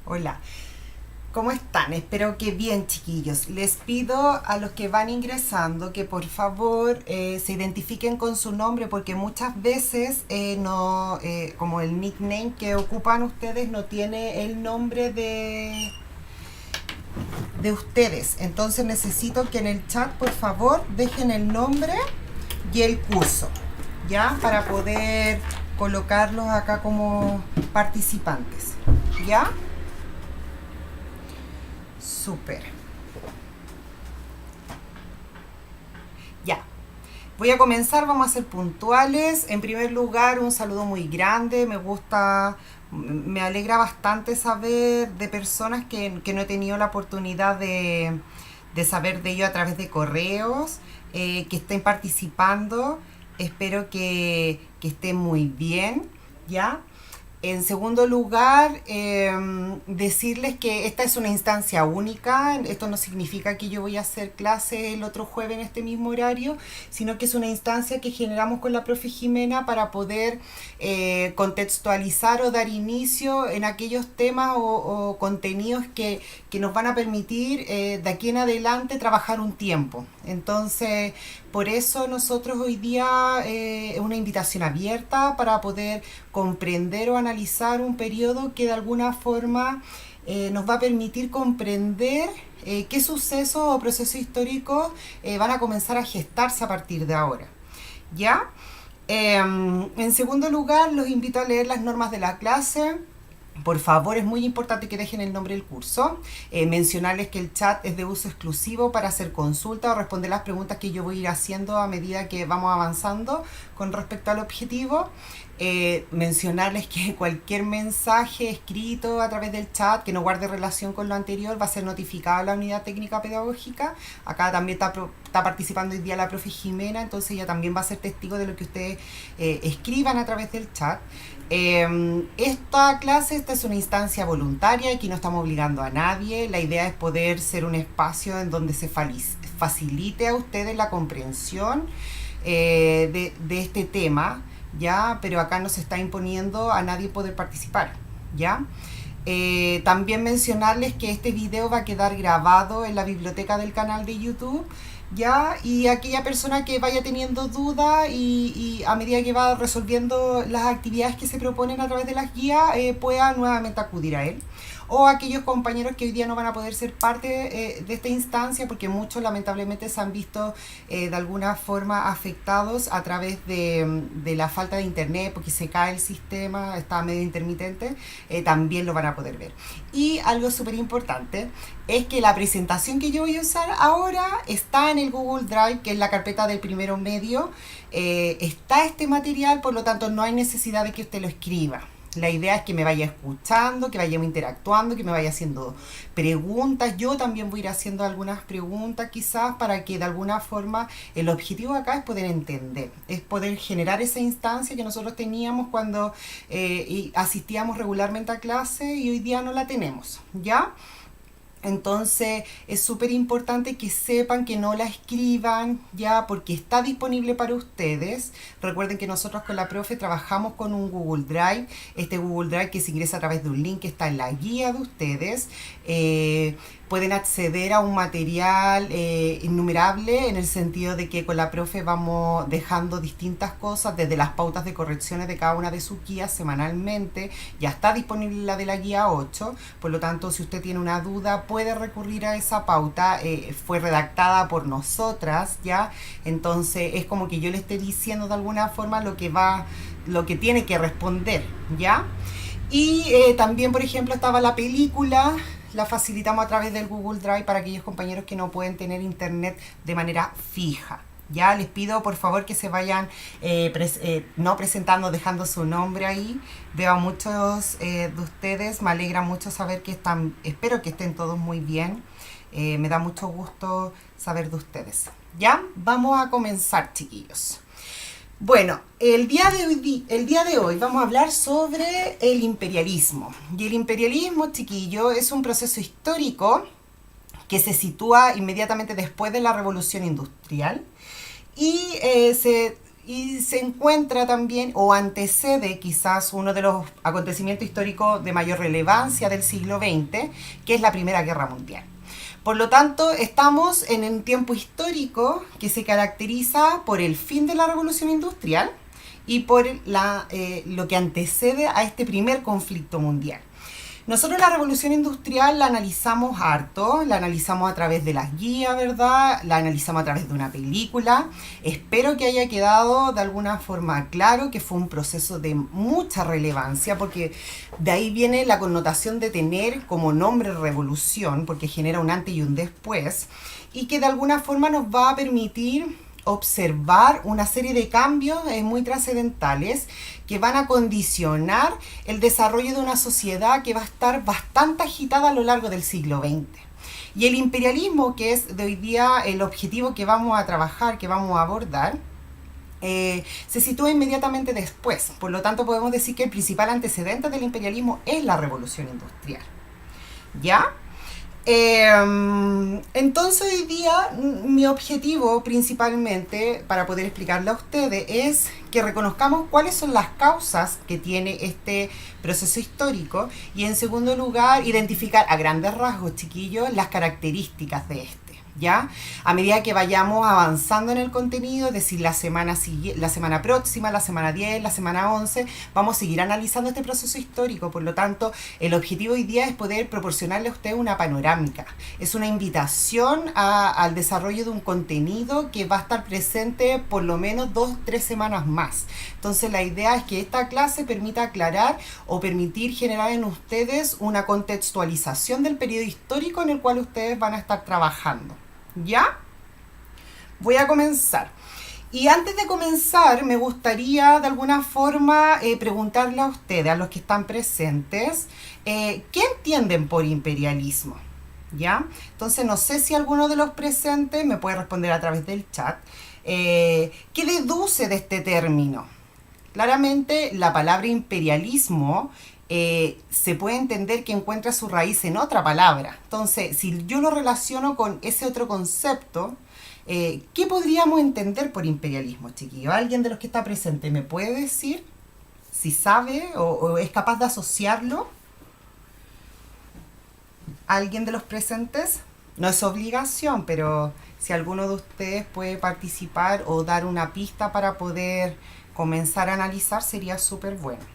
Hola, ¿cómo están? Espero que bien, chiquillos. Les pido a los que van ingresando que por favor se identifiquen con su nombre porque muchas veces no, como el nickname que ocupan ustedes no tiene el nombre de ustedes. Entonces necesito que en el chat por favor dejen el nombre y el curso, ¿ya? Para poder colocarlos acá como participantes, ¿ya? Súper. Ya. Voy a comenzar, vamos a ser puntuales. En primer lugar, un saludo muy grande. Me gusta, me alegra bastante saber de personas que no he tenido la oportunidad de saber de ello a través de correos, que estén participando. Espero que estén muy bien, ¿ya? En segundo lugar, decirles que esta es una instancia única. Esto no significa que yo voy a hacer clase el otro jueves en este mismo horario, sino que es una instancia que generamos con la profe Jimena para poder contextualizar o dar inicio en aquellos temas o contenidos que nos van a permitir de aquí en adelante trabajar un tiempo. Entonces, por eso nosotros hoy día es una invitación abierta para poder comprender o analizar un periodo que de alguna forma nos va a permitir comprender qué sucesos o procesos históricos van a comenzar a gestarse a partir de ahora. ¿Ya? En segundo lugar, los invito a leer las normas de la clase. Por favor, es muy importante que dejen el nombre del curso. Mencionarles que el chat es de uso exclusivo para hacer consulta o responder las preguntas que yo voy a ir haciendo a medida que vamos avanzando con respecto al objetivo. Mencionarles que cualquier mensaje escrito a través del chat que no guarde relación con lo anterior va a ser notificado a la unidad técnica pedagógica. Acá también está participando hoy día la profe Jimena, entonces ella también va a ser testigo de lo que ustedes escriban a través del chat. Esta es una instancia voluntaria, aquí no estamos obligando a nadie. La idea es poder ser un espacio en donde se facilite a ustedes la comprensión de este tema, ¿ya? Pero acá no se está imponiendo a nadie poder participar, ¿ya? También mencionarles que este video va a quedar grabado en la biblioteca del canal de YouTube, ¿ya? Y aquella persona que vaya teniendo dudas y a medida que va resolviendo las actividades que se proponen a través de las guías, pueda nuevamente acudir a él. O aquellos compañeros que hoy día no van a poder ser parte de esta instancia porque muchos lamentablemente se han visto de alguna forma afectados a través de la falta de internet porque se cae el sistema, está medio intermitente, también lo van a poder ver. Y algo súper importante es que la presentación que yo voy a usar ahora está en el Google Drive, que es la carpeta del primero medio. Está este material, por lo tanto no hay necesidad de que usted lo escriba. La idea es que me vaya escuchando, que vayamos interactuando, que me vaya haciendo preguntas. Yo también voy a ir haciendo algunas preguntas quizás para que de alguna forma el objetivo acá es poder entender, es poder generar esa instancia que nosotros teníamos cuando asistíamos regularmente a clase y hoy día no la tenemos, ¿ya? Entonces es súper importante que sepan que no la escriban ya porque está disponible para ustedes. Recuerden que nosotros con la profe trabajamos con un Google Drive. Este Google Drive que se ingresa a través de un link que está en la guía de ustedes. Pueden acceder a un material innumerable en el sentido de que con la profe vamos dejando distintas cosas desde las pautas de correcciones de cada una de sus guías semanalmente. Ya está disponible la de la guía 8, por lo tanto si usted tiene una duda puede recurrir a esa pauta. Fue redactada por nosotras, ¿ya? Entonces es como que yo le esté diciendo de alguna forma lo que tiene que responder, ¿ya? Y también, por ejemplo, estaba la película, la facilitamos a través del Google Drive para aquellos compañeros que no pueden tener internet de manera fija. Ya les pido por favor que se vayan no presentando, dejando su nombre ahí. Veo a muchos de ustedes, me alegra mucho saber que están, espero que estén todos muy bien. Me da mucho gusto saber de ustedes. Ya, vamos a comenzar, chiquillos. Bueno, el día de hoy vamos a hablar sobre el imperialismo. Y el imperialismo, chiquillo, es un proceso histórico que se sitúa inmediatamente después de la Revolución Industrial y y se encuentra también o antecede quizás uno de los acontecimientos históricos de mayor relevancia del siglo XX, que es la Primera Guerra Mundial. Por lo tanto, estamos en un tiempo histórico que se caracteriza por el fin de la Revolución Industrial y por lo que antecede a este primer conflicto mundial. Nosotros la Revolución Industrial la analizamos harto, la analizamos a través de las guías, ¿verdad? La analizamos a través de una película. Espero que haya quedado de alguna forma claro que fue un proceso de mucha relevancia, porque de ahí viene la connotación de tener como nombre revolución, porque genera un antes y un después, y que de alguna forma nos va a permitir observar una serie de cambios muy trascendentales que van a condicionar el desarrollo de una sociedad que va a estar bastante agitada a lo largo del siglo XX. Y el imperialismo, que es de hoy día el objetivo que vamos a trabajar, que vamos a abordar, se sitúa inmediatamente después. Por lo tanto, podemos decir que el principal antecedente del imperialismo es la Revolución Industrial. ¿Ya? Entonces hoy día mi objetivo principalmente para poder explicarle a ustedes es que reconozcamos cuáles son las causas que tiene este proceso histórico y en segundo lugar identificar a grandes rasgos, chiquillos, las características de este. ¿Ya? A medida que vayamos avanzando en el contenido, es decir, la semana próxima, la semana 10, la semana 11, vamos a seguir analizando este proceso histórico. Por lo tanto, el objetivo hoy día es poder proporcionarle a usted una panorámica. Es una invitación al desarrollo de un contenido que va a estar presente por lo menos 2-3 semanas más. Entonces, la idea es que esta clase permita aclarar o permitir generar en ustedes una contextualización del periodo histórico en el cual ustedes van a estar trabajando. ¿Ya? Voy a comenzar. Y antes de comenzar, me gustaría de alguna forma preguntarle a ustedes, a los que están presentes, ¿qué entienden por imperialismo? ¿Ya? Entonces, no sé si alguno de los presentes me puede responder a través del chat. ¿Qué deduce de este término? Claramente, la palabra imperialismo se puede entender que encuentra su raíz en otra palabra. Entonces, si yo lo relaciono con ese otro concepto, ¿qué podríamos entender por imperialismo, chiquillo? ¿Alguien de los que está presente me puede decir si sabe o es capaz de asociarlo? ¿Alguien de los presentes? No es obligación, pero si alguno de ustedes puede participar o dar una pista para poder comenzar a analizar, sería súper bueno.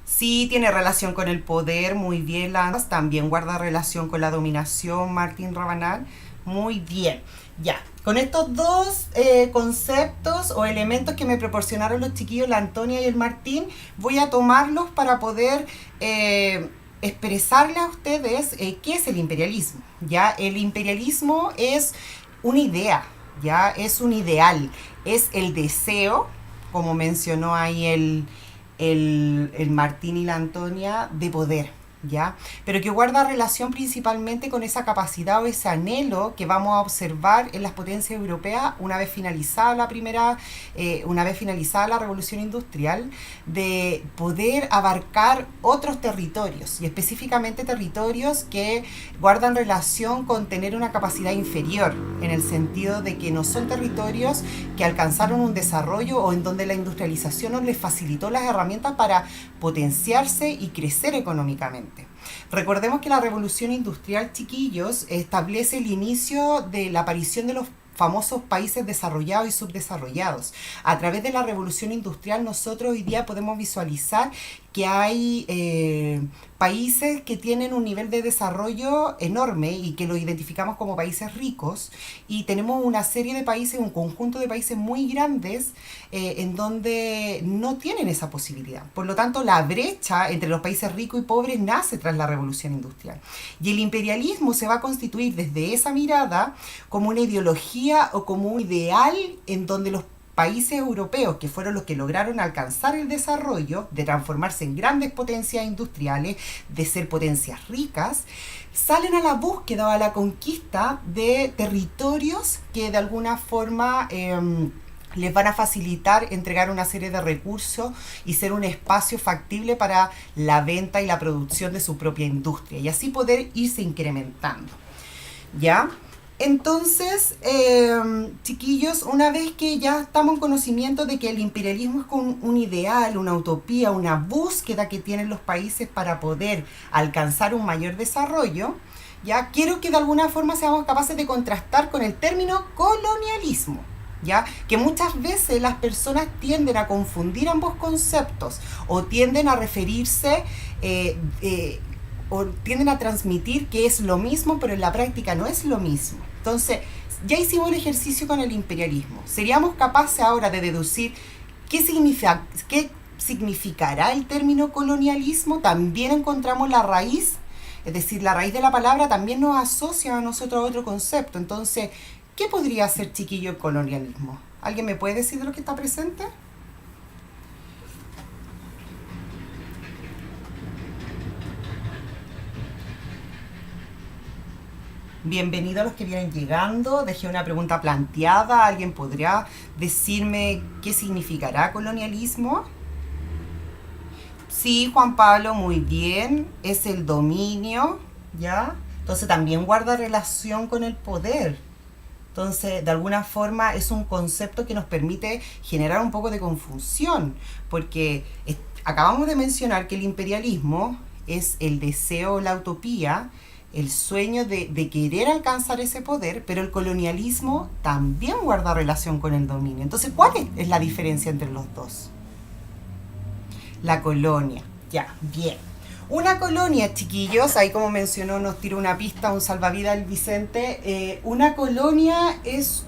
Sí, tiene relación con el poder, muy bien, Lance. También guarda relación con la dominación, Martín Rabanal. Muy bien, ya. Con estos dos conceptos o elementos que me proporcionaron los chiquillos, la Antonia y el Martín, voy a tomarlos para poder expresarle a ustedes qué es el imperialismo. ¿Ya? El imperialismo es una idea, ¿ya? Es un ideal, es el deseo, como mencionó ahí el Martín y la Antonia, de poder, ¿ya? Pero que guarda relación principalmente con esa capacidad o ese anhelo que vamos a observar en las potencias europeas una vez finalizada la Revolución Industrial, de poder abarcar otros territorios y específicamente territorios que guardan relación con tener una capacidad inferior, en el sentido de que no son territorios que alcanzaron un desarrollo o en donde la industrialización no les facilitó las herramientas para potenciarse y crecer económicamente. Recordemos que la Revolución Industrial, chiquillos, establece el inicio de la aparición de los famosos países desarrollados y subdesarrollados. A través de la Revolución Industrial nosotros hoy día podemos visualizar que hay países que tienen un nivel de desarrollo enorme y que los identificamos como países ricos, y tenemos una serie de países, un conjunto de países muy grandes en donde no tienen esa posibilidad. Por lo tanto, la brecha entre los países ricos y pobres nace tras la Revolución Industrial. Y el imperialismo se va a constituir desde esa mirada como una ideología o como un ideal en donde los países europeos, que fueron los que lograron alcanzar el desarrollo, de transformarse en grandes potencias industriales, de ser potencias ricas, salen a la búsqueda o a la conquista de territorios que de alguna forma les van a facilitar entregar una serie de recursos y ser un espacio factible para la venta y la producción de su propia industria, y así poder irse incrementando. ¿Ya? Entonces, chiquillos, una vez que ya estamos en conocimiento de que el imperialismo es un ideal, una utopía, una búsqueda que tienen los países para poder alcanzar un mayor desarrollo, ya quiero que de alguna forma seamos capaces de contrastar con el término colonialismo. ¿Ya? Que muchas veces las personas tienden a confundir ambos conceptos o tienden a referirse o tienden a transmitir que es lo mismo, pero en la práctica no es lo mismo. Entonces, ya hicimos el ejercicio con el imperialismo. ¿Seríamos capaces ahora de deducir qué significará el término colonialismo? También encontramos la raíz, es decir, la raíz de la palabra también nos asocia a nosotros a otro concepto. Entonces, ¿qué podría ser, chiquillo, el colonialismo? ¿Alguien me puede decir de lo que está presente? Bienvenidos a los que vienen llegando. Dejé una pregunta planteada. ¿Alguien podría decirme qué significará colonialismo? Sí, Juan Pablo, muy bien. Es el dominio, ¿ya? Entonces también guarda relación con el poder. Entonces, de alguna forma es un concepto que nos permite generar un poco de confusión, porque acabamos de mencionar que el imperialismo es el deseo, la utopía, el sueño de querer alcanzar ese poder, pero el colonialismo también guarda relación con el dominio. Entonces, ¿cuál es la diferencia entre los dos? La colonia, ya, bien. Una colonia, chiquillos, ahí como mencionó, nos tiró una pista, un salvavidas el Vicente, una colonia es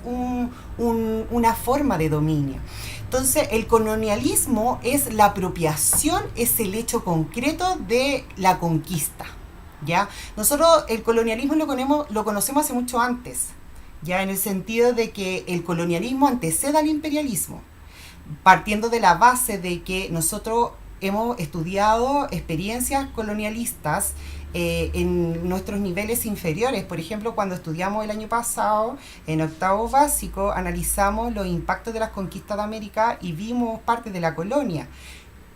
una forma de dominio. Entonces, el colonialismo es la apropiación, es el hecho concreto de la conquista, ¿ya? Nosotros el colonialismo lo conocemos hace mucho antes, ¿ya? En el sentido de que el colonialismo antecede al imperialismo, partiendo de la base de que nosotros hemos estudiado experiencias colonialistas en nuestros niveles inferiores. Por ejemplo, cuando estudiamos el año pasado, en octavo básico, analizamos los impactos de las conquistas de América y vimos parte de la colonia.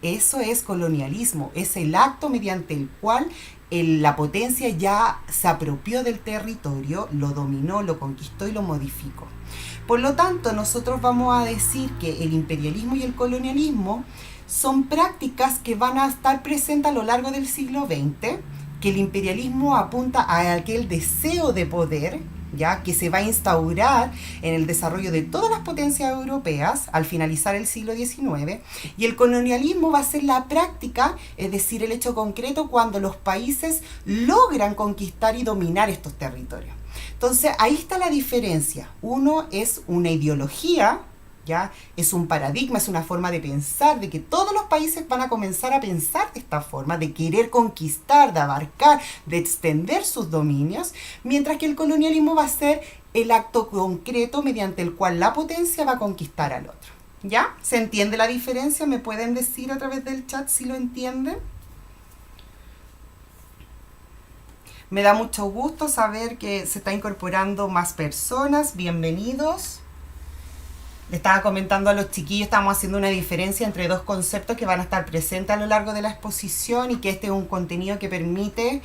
Eso es colonialismo, es el acto mediante el cual la potencia ya se apropió del territorio, lo dominó, lo conquistó y lo modificó. Por lo tanto, nosotros vamos a decir que el imperialismo y el colonialismo son prácticas que van a estar presentes a lo largo del siglo XX, que el imperialismo apunta a aquel deseo de poder, ¿ya? Que se va a instaurar en el desarrollo de todas las potencias europeas al finalizar el siglo XIX, y el colonialismo va a ser la práctica, es decir, el hecho concreto cuando los países logran conquistar y dominar estos territorios. Entonces, ahí está la diferencia. Uno es una ideología, ¿ya? Es un paradigma, es una forma de pensar, de que todos los países van a comenzar a pensar de esta forma, de querer conquistar, de abarcar, de extender sus dominios, mientras que el colonialismo va a ser el acto concreto mediante el cual la potencia va a conquistar al otro. ¿Ya? ¿Se entiende la diferencia? ¿Me pueden decir a través del chat si lo entienden? Me da mucho gusto saber que se está incorporando más personas. Bienvenidos. Le estaba comentando a los chiquillos, estamos haciendo una diferencia entre dos conceptos que van a estar presentes a lo largo de la exposición y que este es un contenido que permite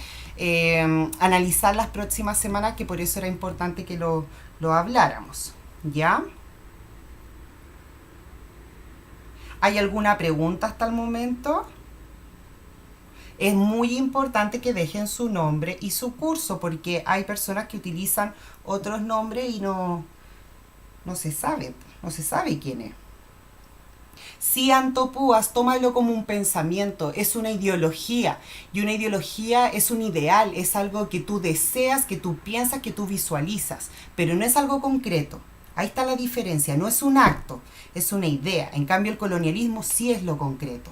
analizar las próximas semanas, que por eso era importante que lo habláramos. ¿Ya? ¿Hay alguna pregunta hasta el momento? Es muy importante que dejen su nombre y su curso, porque hay personas que utilizan otros nombres y no se sabe quién es. Si Antopúas, tómalo como un pensamiento, es una ideología, y una ideología es un ideal, es algo que tú deseas, que tú piensas, que tú visualizas, pero no es algo concreto. Ahí está la diferencia, no es un acto, es una idea. En cambio, el colonialismo sí es lo concreto,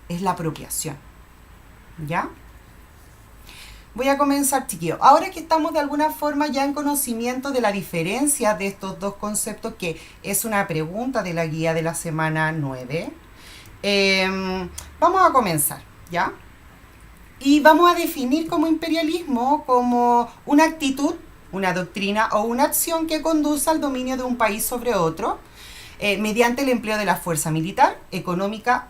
es la apropiación. ¿Ya? Voy a comenzar, chiquillos. Ahora que estamos de alguna forma ya en conocimiento de la diferencia de estos dos conceptos, que es una pregunta de la guía de la semana 9, vamos a comenzar, ¿ya? Y vamos a definir como imperialismo como una actitud, una doctrina o una acción que conduce al dominio de un país sobre otro mediante el empleo de la fuerza militar, económica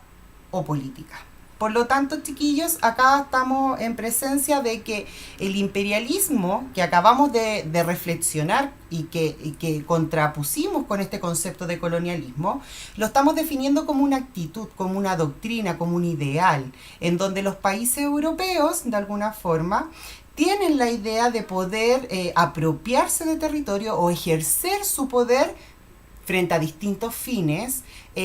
o política. Por lo tanto, chiquillos, acá estamos en presencia de que el imperialismo que acabamos de reflexionar y que contrapusimos con este concepto de colonialismo, lo estamos definiendo como una actitud, como una doctrina, como un ideal, en donde los países europeos, de alguna forma, tienen la idea de poder apropiarse de territorio o ejercer su poder frente a distintos fines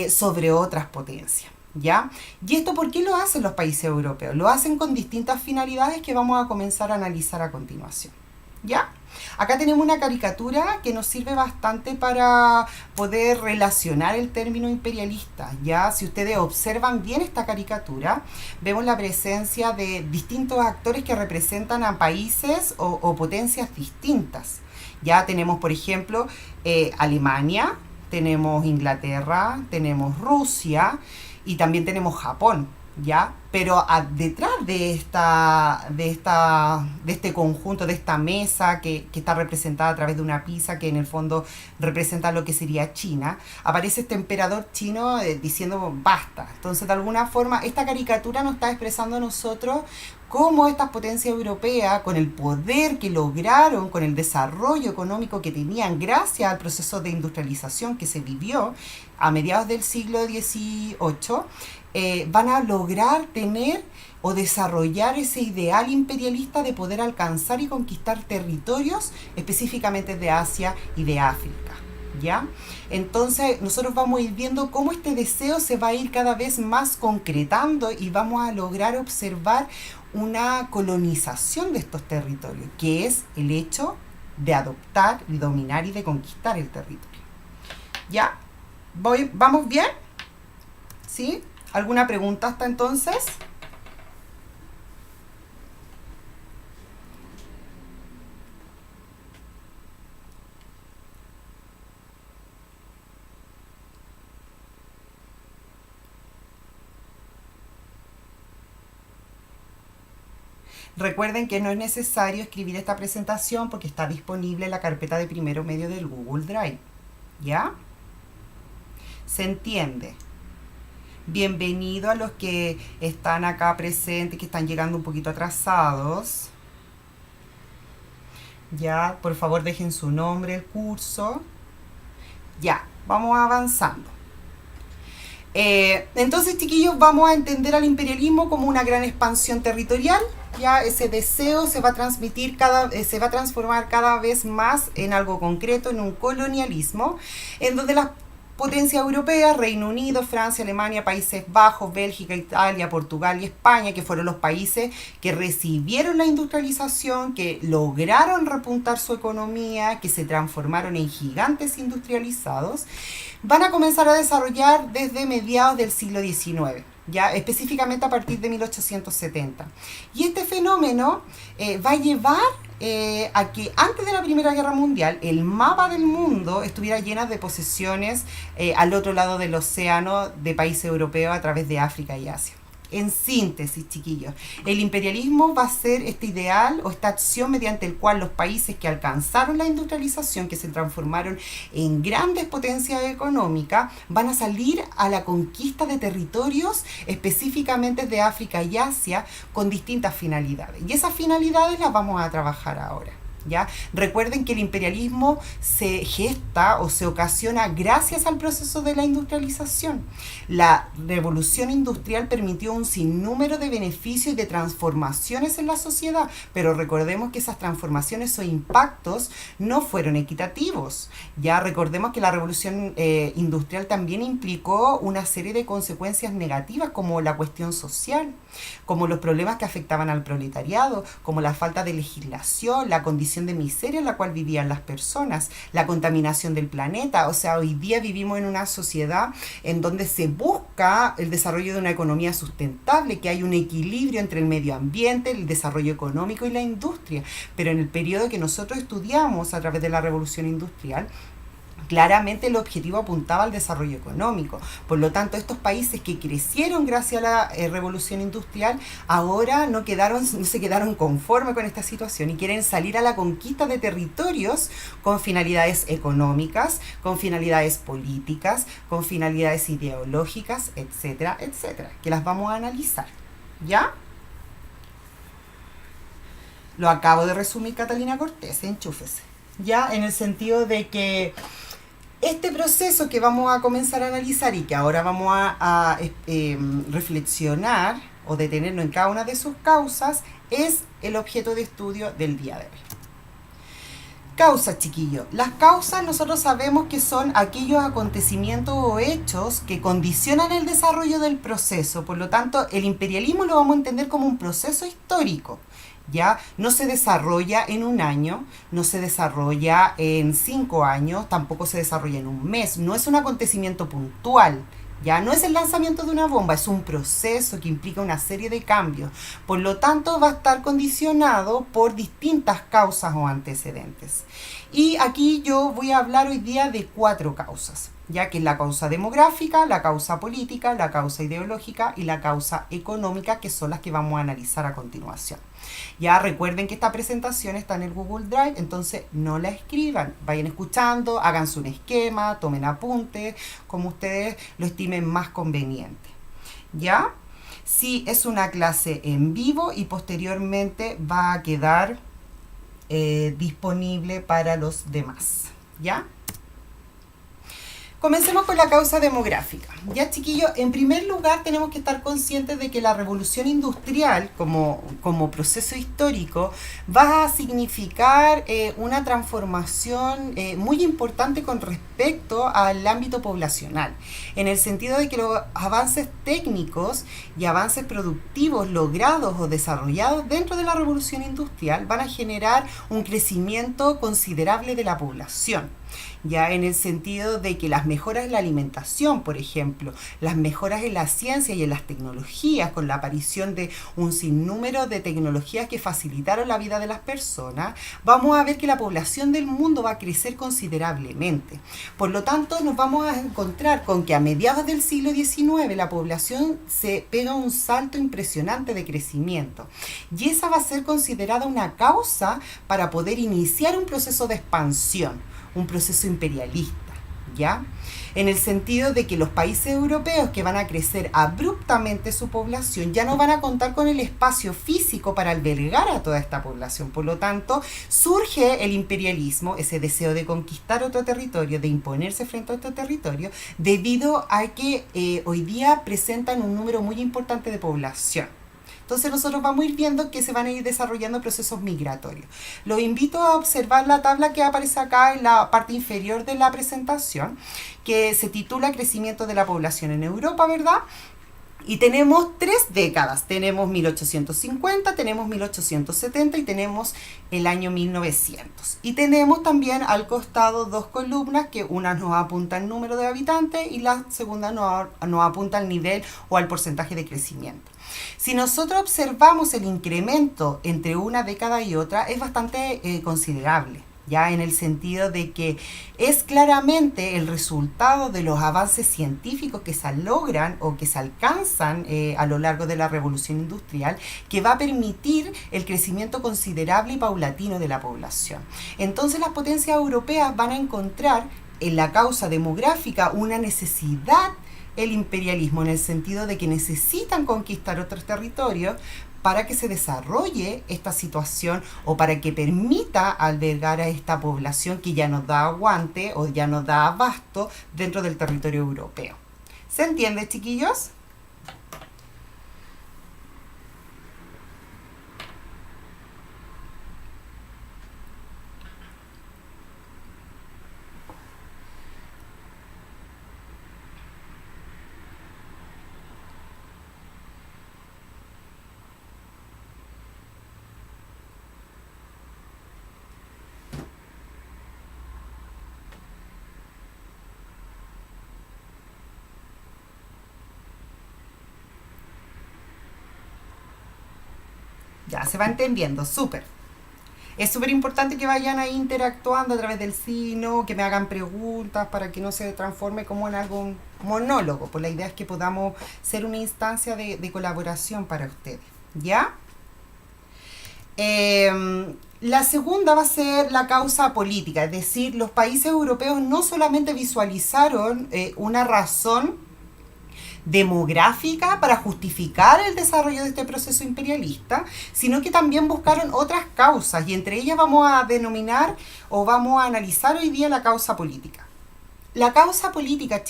sobre otras potencias. ¿Ya? ¿Y esto por qué lo hacen los países europeos? Lo hacen con distintas finalidades que vamos a comenzar a analizar a continuación. ¿Ya? Acá tenemos una caricatura que nos sirve bastante para poder relacionar el término imperialista. Ya, si ustedes observan bien esta caricatura, vemos la presencia de distintos actores que representan a países o potencias distintas. Ya tenemos, por ejemplo, Alemania, tenemos Inglaterra, tenemos Rusia y también tenemos Japón. ¿Ya? Pero detrás de este conjunto, de esta mesa que está representada a través de una pizza que en el fondo representa lo que sería China, aparece este emperador chino diciendo basta. Entonces, de alguna forma, esta caricatura nos está expresando a nosotros cómo estas potencias europeas, con el poder que lograron, con el desarrollo económico que tenían gracias al proceso de industrialización que se vivió a mediados del siglo XVIII, van a lograr tener o desarrollar ese ideal imperialista de poder alcanzar y conquistar territorios específicamente de Asia y de África. ¿Ya? Entonces nosotros vamos a ir viendo cómo este deseo se va a ir cada vez más concretando y vamos a lograr observar una colonización de estos territorios, que es el hecho de adoptar, de dominar y de conquistar el territorio. ¿Ya? ¿Vamos bien? ¿Sí? ¿Alguna pregunta hasta entonces? Recuerden que no es necesario escribir esta presentación porque está disponible en la carpeta de primero medio del Google Drive. ¿Ya? ¿Se entiende? Bienvenido a los que están acá presentes, que están llegando un poquito atrasados. Ya, por favor dejen su nombre, el curso. Ya, vamos avanzando. Entonces, chiquillos, vamos a entender al imperialismo como una gran expansión territorial. Ya ese deseo se va a se va a transformar cada vez más en algo concreto, en un colonialismo, en donde las potencias europeas, Reino Unido, Francia, Alemania, Países Bajos, Bélgica, Italia, Portugal y España, que fueron los países que recibieron la industrialización, que lograron repuntar su economía, que se transformaron en gigantes industrializados, van a comenzar a desarrollar desde mediados del siglo XIX. Ya específicamente a partir de 1870. Y este fenómeno va a llevar a que antes de la Primera Guerra Mundial el mapa del mundo estuviera lleno de posesiones al otro lado del océano de países europeos a través de África y Asia. En síntesis, chiquillos, el imperialismo va a ser este ideal o esta acción mediante el cual los países que alcanzaron la industrialización, que se transformaron en grandes potencias económicas, van a salir a la conquista de territorios específicamente de África y Asia con distintas finalidades. Y esas finalidades las vamos a trabajar ahora. ¿Ya? Recuerden que el imperialismo se gesta o se ocasiona gracias al proceso de la industrialización. La revolución industrial permitió un sinnúmero de beneficios y de transformaciones en la sociedad, pero recordemos que esas transformaciones o impactos no fueron equitativos. Ya recordemos que la revolución industrial también implicó una serie de consecuencias negativas, como la cuestión social, como los problemas que afectaban al proletariado, como la falta de legislación, la condición de miseria en la cual vivían las personas, la contaminación del planeta. O sea, hoy día vivimos en una sociedad en donde se busca el desarrollo de una economía sustentable, que hay un equilibrio entre el medio ambiente, el desarrollo económico y la industria. Pero en el periodo que nosotros estudiamos a través de la revolución industrial, claramente el objetivo apuntaba al desarrollo económico. Por lo tanto, estos países que crecieron gracias a la revolución industrial ahora no se quedaron conformes con esta situación y quieren salir a la conquista de territorios con finalidades económicas, con finalidades políticas, con finalidades ideológicas, etcétera, etcétera, que las vamos a analizar. ¿Ya? Lo acabo de resumir, Catalina Cortés, enchúfese. ¿Ya? En el sentido de que este proceso que vamos a comenzar a analizar y que ahora vamos reflexionar o detenernos en cada una de sus causas es el objeto de estudio del día de hoy. Causas, chiquillos. Las causas nosotros sabemos que son aquellos acontecimientos o hechos que condicionan el desarrollo del proceso. Por lo tanto, el imperialismo lo vamos a entender como un proceso histórico. ¿Ya? No se desarrolla en un año, no se desarrolla en 5 años, tampoco se desarrolla en un mes. No es un acontecimiento puntual. Ya no es el lanzamiento de una bomba, es un proceso que implica una serie de cambios. Por lo tanto, va a estar condicionado por distintas causas o antecedentes. Y aquí yo voy a hablar hoy día de 4 causas, ya que es la causa demográfica, la causa política, la causa ideológica y la causa económica, que son las que vamos a analizar a continuación. Ya recuerden que esta presentación está en el Google Drive, entonces no la escriban, vayan escuchando, háganse un esquema, tomen apuntes, como ustedes lo estimen más conveniente. ¿Ya? Sí, es una clase en vivo y posteriormente va a quedar disponible para los demás. ¿Ya? Comencemos con la causa demográfica. Ya, chiquillos, en primer lugar tenemos que estar conscientes de que la revolución industrial como proceso histórico va a significar una transformación muy importante con respecto al ámbito poblacional, en el sentido de que los avances técnicos y avances productivos logrados o desarrollados dentro de la revolución industrial van a generar un crecimiento considerable de la población. Ya en el sentido de que las mejoras en la alimentación, por ejemplo, las mejoras en la ciencia y en las tecnologías, con la aparición de un sinnúmero de tecnologías que facilitaron la vida de las personas, vamos a ver que la población del mundo va a crecer considerablemente. Por lo tanto, nos vamos a encontrar con que a mediados del siglo XIX la población se pega un salto impresionante de crecimiento. Y esa va a ser considerada una causa para poder iniciar un proceso de expansión, un proceso imperialista, ¿ya? En el sentido de que los países europeos que van a crecer abruptamente su población ya no van a contar con el espacio físico para albergar a toda esta población. Por lo tanto, surge el imperialismo, ese deseo de conquistar otro territorio, de imponerse frente a otro territorio, debido a que hoy día presentan un número muy importante de población. Entonces nosotros vamos a ir viendo que se van a ir desarrollando procesos migratorios. Los invito a observar la tabla que aparece acá en la parte inferior de la presentación, que se titula Crecimiento de la población en Europa, ¿verdad? Y tenemos 3 décadas. Tenemos 1850, tenemos 1870 y tenemos el año 1900. Y tenemos también al costado 2 columnas, que una nos apunta el número de habitantes y la segunda nos apunta al nivel o al porcentaje de crecimiento. Si nosotros observamos el incremento entre una década y otra, es bastante considerable, ya en el sentido de que es claramente el resultado de los avances científicos que se logran o que se alcanzan a lo largo de la revolución industrial, que va a permitir el crecimiento considerable y paulatino de la población. Entonces las potencias europeas van a encontrar en la causa demográfica una necesidad, el imperialismo, en el sentido de que necesitan conquistar otros territorios para que se desarrolle esta situación o para que permita albergar a esta población que ya nos da aguante o ya nos da abasto dentro del territorio europeo. ¿Se entiende, chiquillos? Ya se va entendiendo, súper. Es súper importante que vayan ahí interactuando a través del signo, que me hagan preguntas para que no se transforme como en algo monólogo. Pues la idea es que podamos ser una instancia de colaboración para ustedes, ¿ya? La segunda va a ser la causa política, es decir, los países europeos no solamente visualizaron una razón demográfica para justificar el desarrollo de este proceso imperialista, sino que también buscaron otras causas y entre ellas vamos a denominar o vamos a analizar hoy día la causa política. La causa política,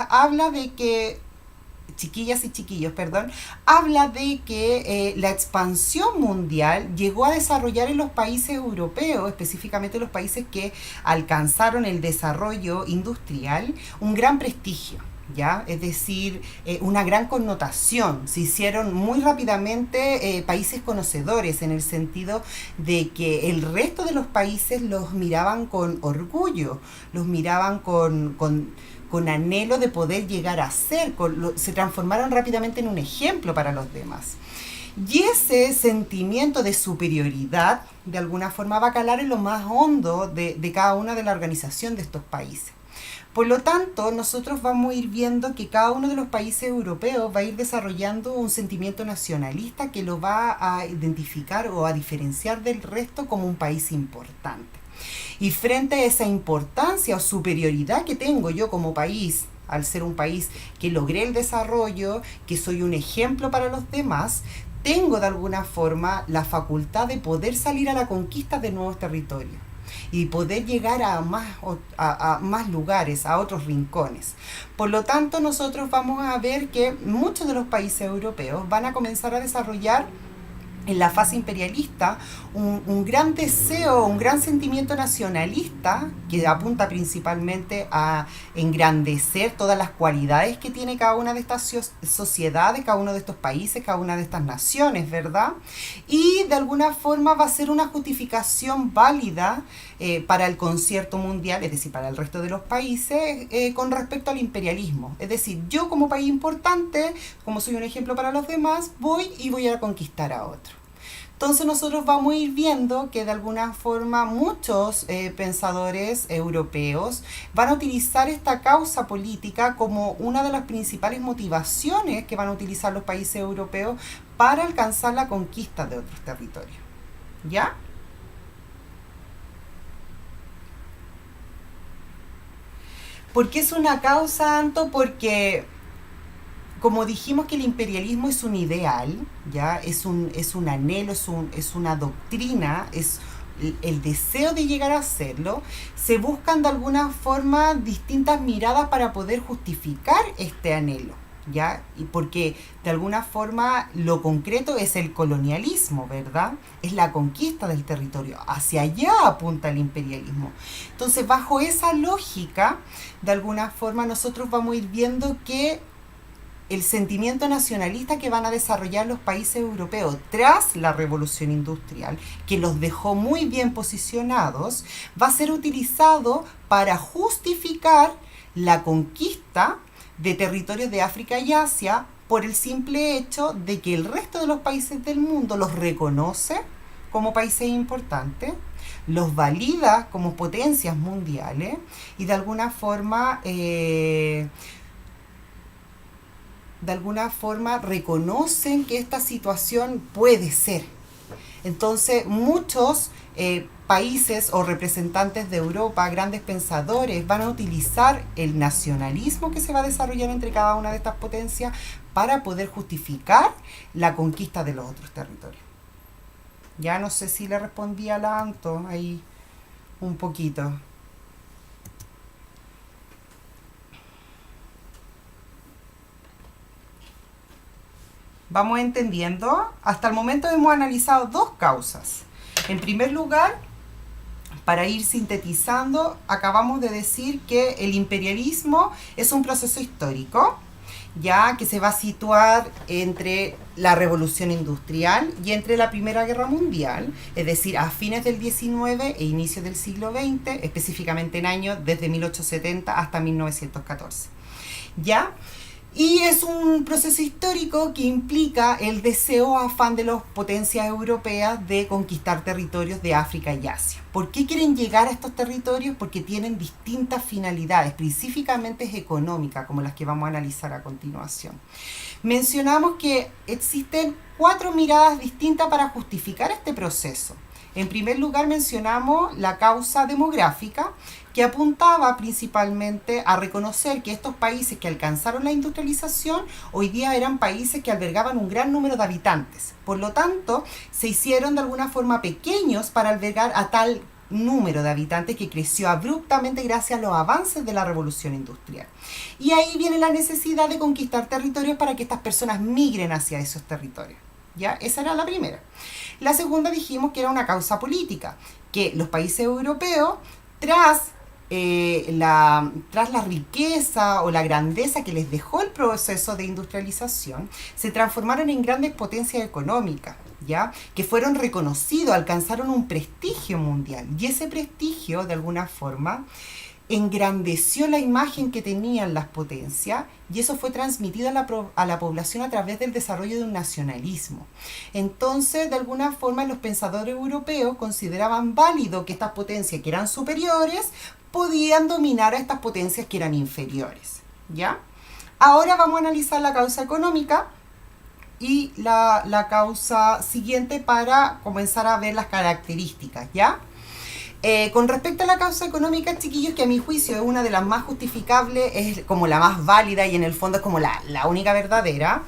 habla de que chiquillas y chiquillos, perdón, habla de que la expansión mundial llegó a desarrollar en los países europeos, específicamente los países que alcanzaron el desarrollo industrial, un gran prestigio. ¿Ya? Es decir, una gran connotación. Se hicieron muy rápidamente países conocedores en el sentido de que el resto de los países los miraban con orgullo, los miraban con anhelo de poder llegar a ser, se transformaron rápidamente en un ejemplo para los demás. Y ese sentimiento de superioridad, de alguna forma, va a calar en lo más hondo de cada una de la organización de estos países. Por lo tanto, nosotros vamos a ir viendo que cada uno de los países europeos va a ir desarrollando un sentimiento nacionalista que lo va a identificar o a diferenciar del resto como un país importante. Y frente a esa importancia o superioridad que tengo yo como país, al ser un país que logré el desarrollo, que soy un ejemplo para los demás, tengo de alguna forma la facultad de poder salir a la conquista de nuevos territorios y poder llegar a más lugares, a otros rincones. Por lo tanto, nosotros vamos a ver que muchos de los países europeos van a comenzar a desarrollar en la fase imperialista un gran deseo, un gran sentimiento nacionalista que apunta principalmente a engrandecer todas las cualidades que tiene cada una de estas sociedades, cada uno de estos países, cada una de estas naciones, ¿verdad? Y de alguna forma va a ser una justificación válida para el concierto mundial, es decir, para el resto de los países, con respecto al imperialismo. Es decir, yo como país importante, como soy un ejemplo para los demás, voy a conquistar a otro. Entonces nosotros vamos a ir viendo que de alguna forma muchos pensadores europeos van a utilizar esta causa política como una de las principales motivaciones que van a utilizar los países europeos para alcanzar la conquista de otros territorios. ¿Ya? ¿Por qué es una causa, Anto? Porque como dijimos que el imperialismo es un ideal, ¿ya? Es un anhelo, es una doctrina, es el deseo de llegar a hacerlo, se buscan de alguna forma distintas miradas para poder justificar este anhelo, ¿ya? Y porque de alguna forma lo concreto es el colonialismo, ¿verdad? Es la conquista del territorio, hacia allá apunta el imperialismo. Entonces, bajo esa lógica, de alguna forma nosotros vamos a ir viendo que el sentimiento nacionalista que van a desarrollar los países europeos tras la revolución industrial, que los dejó muy bien posicionados, va a ser utilizado para justificar la conquista de territorios de África y Asia por el simple hecho de que el resto de los países del mundo los reconoce como países importantes, los valida como potencias mundiales y de alguna forma reconocen que esta situación puede ser. Entonces muchos países o representantes de Europa, grandes pensadores, van a utilizar el nacionalismo que se va a desarrollar entre cada una de estas potencias para poder justificar la conquista de los otros territorios. Ya no sé si le respondí a la Anto ahí un poquito. Vamos entendiendo. Hasta el momento hemos analizado dos causas. En primer lugar, para ir sintetizando, acabamos de decir que el imperialismo es un proceso histórico, ya que se va a situar entre la revolución industrial y entre la Primera Guerra Mundial, es decir, a fines del XIX e inicios del siglo XX, específicamente en años desde 1870 hasta 1914. ¿Ya? Y es un proceso histórico que implica el deseo o afán de las potencias europeas de conquistar territorios de África y Asia. ¿Por qué quieren llegar a estos territorios? Porque tienen distintas finalidades, específicamente económicas, como las que vamos a analizar a continuación. Mencionamos que existen 4 miradas distintas para justificar este proceso. En primer lugar mencionamos la causa demográfica, que apuntaba principalmente a reconocer que estos países que alcanzaron la industrialización hoy día eran países que albergaban un gran número de habitantes. Por lo tanto, se hicieron de alguna forma pequeños para albergar a tal número de habitantes que creció abruptamente gracias a los avances de la revolución industrial. Y ahí viene la necesidad de conquistar territorios para que estas personas migren hacia esos territorios. ¿Ya? Esa era la primera. La segunda dijimos que era una causa política, que los países europeos, tras la riqueza o la grandeza que les dejó el proceso de industrialización, se transformaron en grandes potencias económicas, ¿ya? Que fueron reconocidos, alcanzaron un prestigio mundial, y ese prestigio de alguna forma engrandeció la imagen que tenían las potencias, y eso fue transmitido a la población a través del desarrollo de un nacionalismo. Entonces, de alguna forma, los pensadores europeos consideraban válido que estas potencias que eran superiores podían dominar a estas potencias que eran inferiores, ¿ya? Ahora vamos a analizar la causa económica y la causa siguiente para comenzar a ver las características, ¿ya? Con respecto a la causa económica, chiquillos, que a mi juicio es una de las más justificables, es como la más válida y en el fondo es como la única verdadera,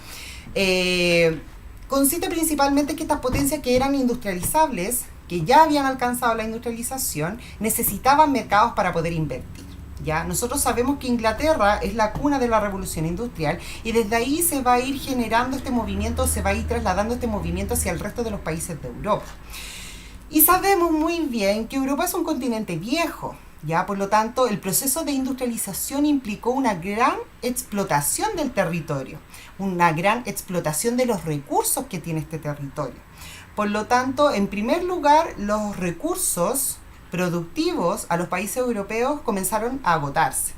consiste principalmente en que estas potencias que eran industrializables, que ya habían alcanzado la industrialización, necesitaban mercados para poder invertir. ¿Ya? Nosotros sabemos que Inglaterra es la cuna de la revolución industrial y desde ahí se va a ir generando este movimiento, se va a ir trasladando este movimiento hacia el resto de los países de Europa. Y sabemos muy bien que Europa es un continente viejo, ¿ya? Por lo tanto, el proceso de industrialización implicó una gran explotación del territorio, una gran explotación de los recursos que tiene este territorio. Por lo tanto, en primer lugar, los recursos productivos a los países europeos comenzaron a agotarse,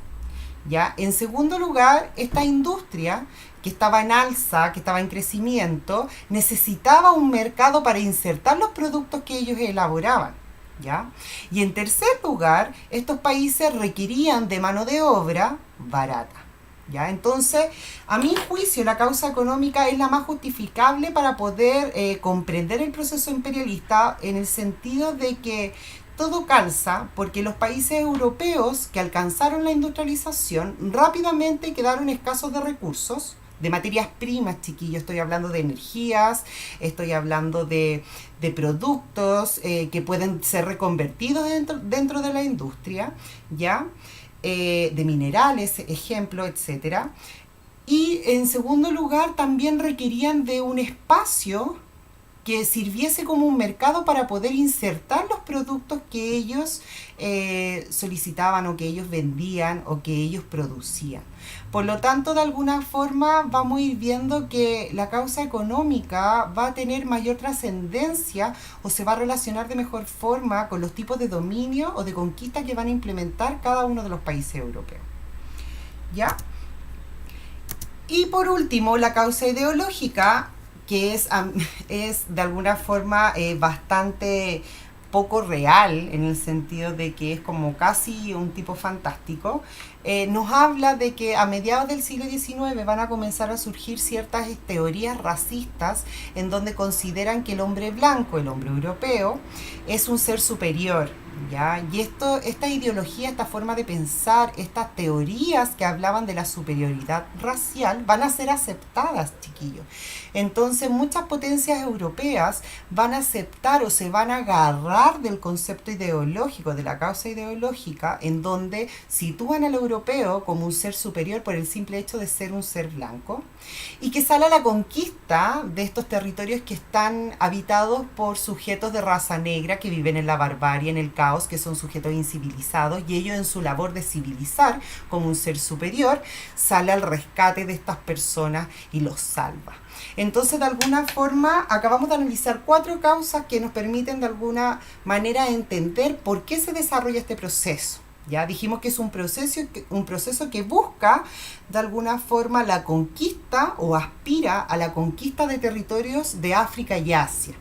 ¿ya? En segundo lugar, esta industria que estaba en alza, que estaba en crecimiento, necesitaba un mercado para insertar los productos que ellos elaboraban, ¿ya? Y en tercer lugar, estos países requerían de mano de obra barata, ¿ya? Entonces, a mi juicio, la causa económica es la más justificable para poder comprender el proceso imperialista, en el sentido de que todo calza porque los países europeos que alcanzaron la industrialización rápidamente quedaron escasos de recursos, de materias primas, chiquillos. Estoy hablando de energías, estoy hablando de productos que pueden ser reconvertidos dentro de la industria, ¿ya? De minerales, ejemplo, etcétera. Y en segundo lugar, también requerían de un espacio que sirviese como un mercado para poder insertar los productos que ellos solicitaban o que ellos vendían o que ellos producían. Por lo tanto, de alguna forma vamos a ir viendo que la causa económica va a tener mayor trascendencia o se va a relacionar de mejor forma con los tipos de dominio o de conquista que van a implementar cada uno de los países europeos, ¿ya? Y por último, la causa ideológica, que es de alguna forma bastante poco real, en el sentido de que es como casi un tipo fantástico. Nos habla de que a mediados del siglo XIX van a comenzar a surgir ciertas teorías racistas en donde consideran que el hombre blanco, el hombre europeo, es un ser superior, ¿ya? Y esta ideología, esta forma de pensar, estas teorías que hablaban de la superioridad racial van a ser aceptadas, chiquillos. Entonces muchas potencias europeas van a aceptar o se van a agarrar del concepto ideológico, de la causa ideológica, en donde sitúan al europeo como un ser superior por el simple hecho de ser un ser blanco, y que sale a la conquista de estos territorios que están habitados por sujetos de raza negra que viven en la barbarie, en el caos, que son sujetos incivilizados, y ellos en su labor de civilizar como un ser superior, sale al rescate de estas personas y los salva. Entonces, de alguna forma, acabamos de analizar 4 causas que nos permiten de alguna manera entender por qué se desarrolla este proceso. Ya dijimos que es un proceso que busca de alguna forma la conquista o aspira a la conquista de territorios de África y Asia.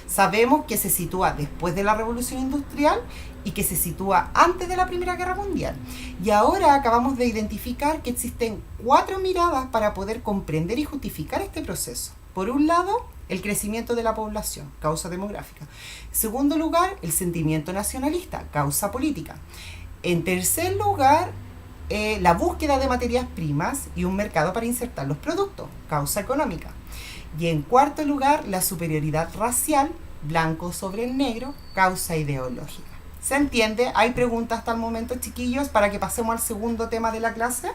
Sabemos que se sitúa después de la Revolución Industrial y que se sitúa antes de la Primera Guerra Mundial. Y ahora acabamos de identificar que existen 4 miradas para poder comprender y justificar este proceso. Por un lado, el crecimiento de la población, causa demográfica. En segundo lugar, el sentimiento nacionalista, causa política. En tercer lugar, la búsqueda de materias primas y un mercado para insertar los productos, causa económica. Y en cuarto lugar, la superioridad racial, blanco sobre el negro, causa ideológica. ¿Se entiende? ¿Hay preguntas hasta el momento, chiquillos, para que pasemos al segundo tema de la clase?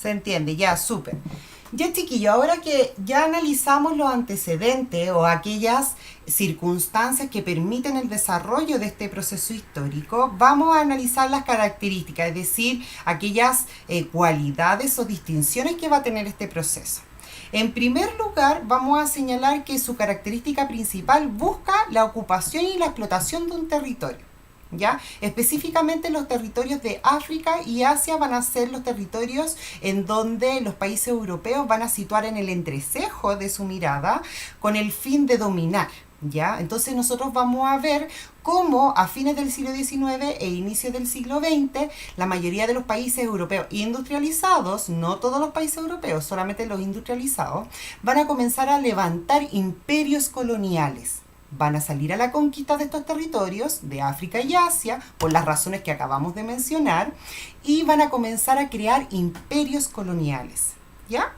Se entiende, ya, súper. Ya, chiquillo, ahora que ya analizamos los antecedentes o aquellas circunstancias que permiten el desarrollo de este proceso histórico, vamos a analizar las características, es decir, aquellas cualidades o distinciones que va a tener este proceso. En primer lugar, vamos a señalar que su característica principal busca la ocupación y la explotación de un territorio. ¿Ya? Específicamente los territorios de África y Asia van a ser los territorios en donde los países europeos van a situar en el entrecejo de su mirada con el fin de dominar. ¿Ya? Entonces nosotros vamos a ver cómo a fines del siglo XIX e inicios del siglo XX la mayoría de los países europeos industrializados, no todos los países europeos, solamente los industrializados, van a comenzar a levantar imperios coloniales. Van a salir a la conquista de estos territorios de África y Asia por las razones que acabamos de mencionar y van a comenzar a crear imperios coloniales. ¿Ya?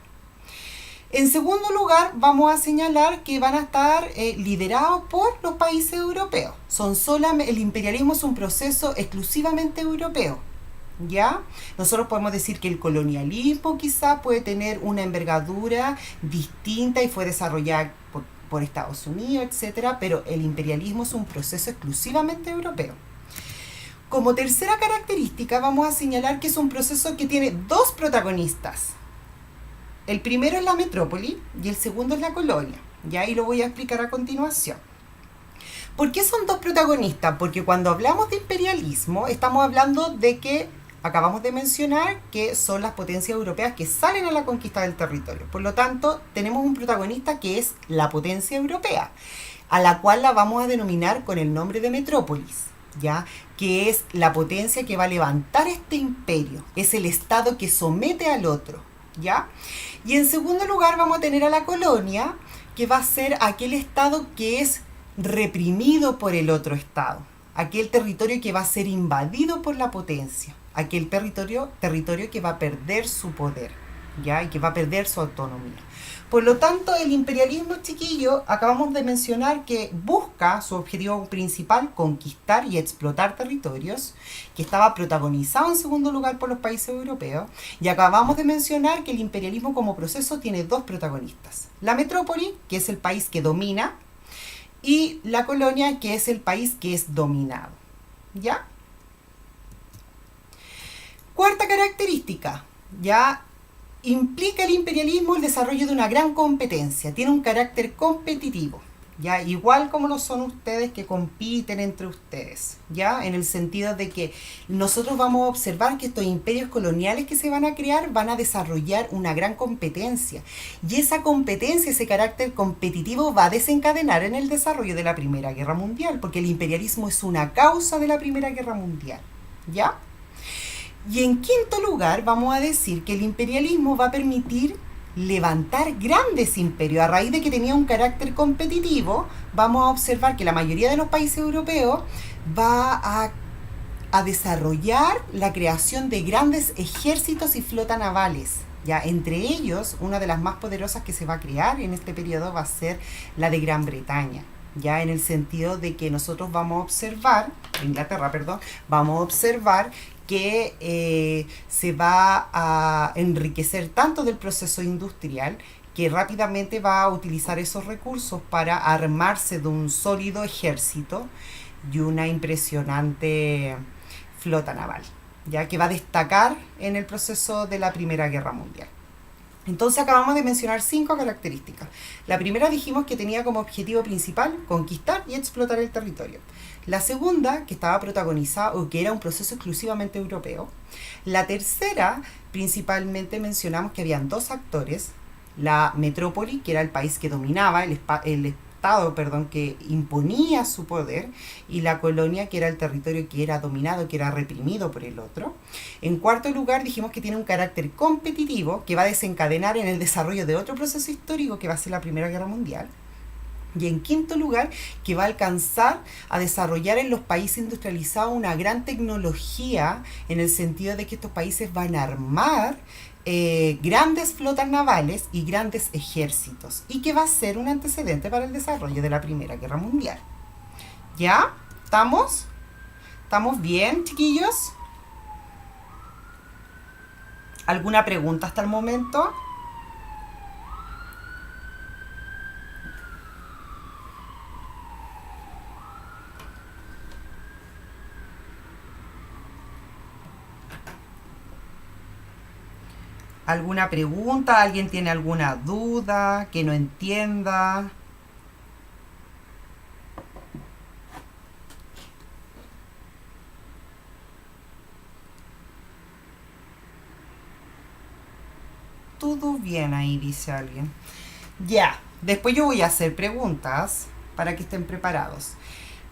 En segundo lugar, vamos a señalar que van a estar liderados por los países europeos. El imperialismo es un proceso exclusivamente europeo. ¿Ya? Nosotros podemos decir que el colonialismo quizá puede tener una envergadura distinta y fue desarrollada por Estados Unidos, etcétera, pero el imperialismo es un proceso exclusivamente europeo. Como tercera característica vamos a señalar que es un proceso que tiene dos protagonistas. El primero es la metrópoli y el segundo es la colonia. Ya ahí lo voy a explicar a continuación. ¿Por qué son dos protagonistas? Porque cuando hablamos de imperialismo estamos hablando de que acabamos de mencionar que son las potencias europeas que salen a la conquista del territorio. Por lo tanto, tenemos un protagonista que es la potencia europea, a la cual la vamos a denominar con el nombre de metrópolis, ¿ya? Que es la potencia que va a levantar este imperio, es el estado que somete al otro, ¿ya? Y en segundo lugar vamos a tener a la colonia, que va a ser aquel estado que es reprimido por el otro estado, aquel territorio que va a ser invadido por la potencia, aquel territorio que va a perder su poder, ¿ya? Y que va a perder su autonomía. Por lo tanto, el imperialismo, chiquillo, acabamos de mencionar que busca su objetivo principal, conquistar y explotar territorios, que estaba protagonizado en segundo lugar por los países europeos, y acabamos de mencionar que el imperialismo como proceso tiene dos protagonistas. La metrópoli, que es el país que domina, y la colonia, que es el país que es dominado, ¿ya? Cuarta característica, ya implica el imperialismo el desarrollo de una gran competencia, tiene un carácter competitivo, ya igual como lo son ustedes que compiten entre ustedes, ya en el sentido de que nosotros vamos a observar que estos imperios coloniales que se van a crear van a desarrollar una gran competencia y esa competencia, ese carácter competitivo va a desencadenar en el desarrollo de la Primera Guerra Mundial, porque el imperialismo es una causa de la Primera Guerra Mundial, ¿ya? Y en quinto lugar vamos a decir que el imperialismo va a permitir levantar grandes imperios. A raíz de que tenía un carácter competitivo, vamos a observar que la mayoría de los países europeos va a desarrollar la creación de grandes ejércitos y flotas navales. Ya, entre ellos, una de las más poderosas que se va a crear en este periodo va a ser la de Gran Bretaña. Ya en el sentido de que nosotros vamos a observar, Inglaterra, perdón, vamos a observar que se va a enriquecer tanto del proceso industrial que rápidamente va a utilizar esos recursos para armarse de un sólido ejército y una impresionante flota naval, ya que va a destacar en el proceso de la Primera Guerra Mundial. Entonces acabamos de mencionar 5 características. La primera dijimos que tenía como objetivo principal conquistar y explotar el territorio. La segunda, que estaba protagonizada o que era un proceso exclusivamente europeo. La tercera, principalmente mencionamos que habían 2 actores, la metrópoli, que era el país que dominaba, el Estado, que imponía su poder, y la colonia, que era el territorio que era dominado, que era reprimido por el otro. En cuarto lugar, dijimos que tiene un carácter competitivo que va a desencadenar en el desarrollo de otro proceso histórico que va a ser la Primera Guerra Mundial. Y en quinto lugar, que va a alcanzar a desarrollar en los países industrializados una gran tecnología, en el sentido de que estos países van a armar grandes flotas navales y grandes ejércitos, y que va a ser un antecedente para el desarrollo de la Primera Guerra Mundial. ¿Ya? ¿Estamos? ¿Estamos bien, chiquillos? ¿Alguna pregunta hasta el momento? ¿Alguna pregunta? ¿Alguien tiene alguna duda que no entienda? Todo bien ahí, dice alguien. Ya, después yo voy a hacer preguntas para que estén preparados.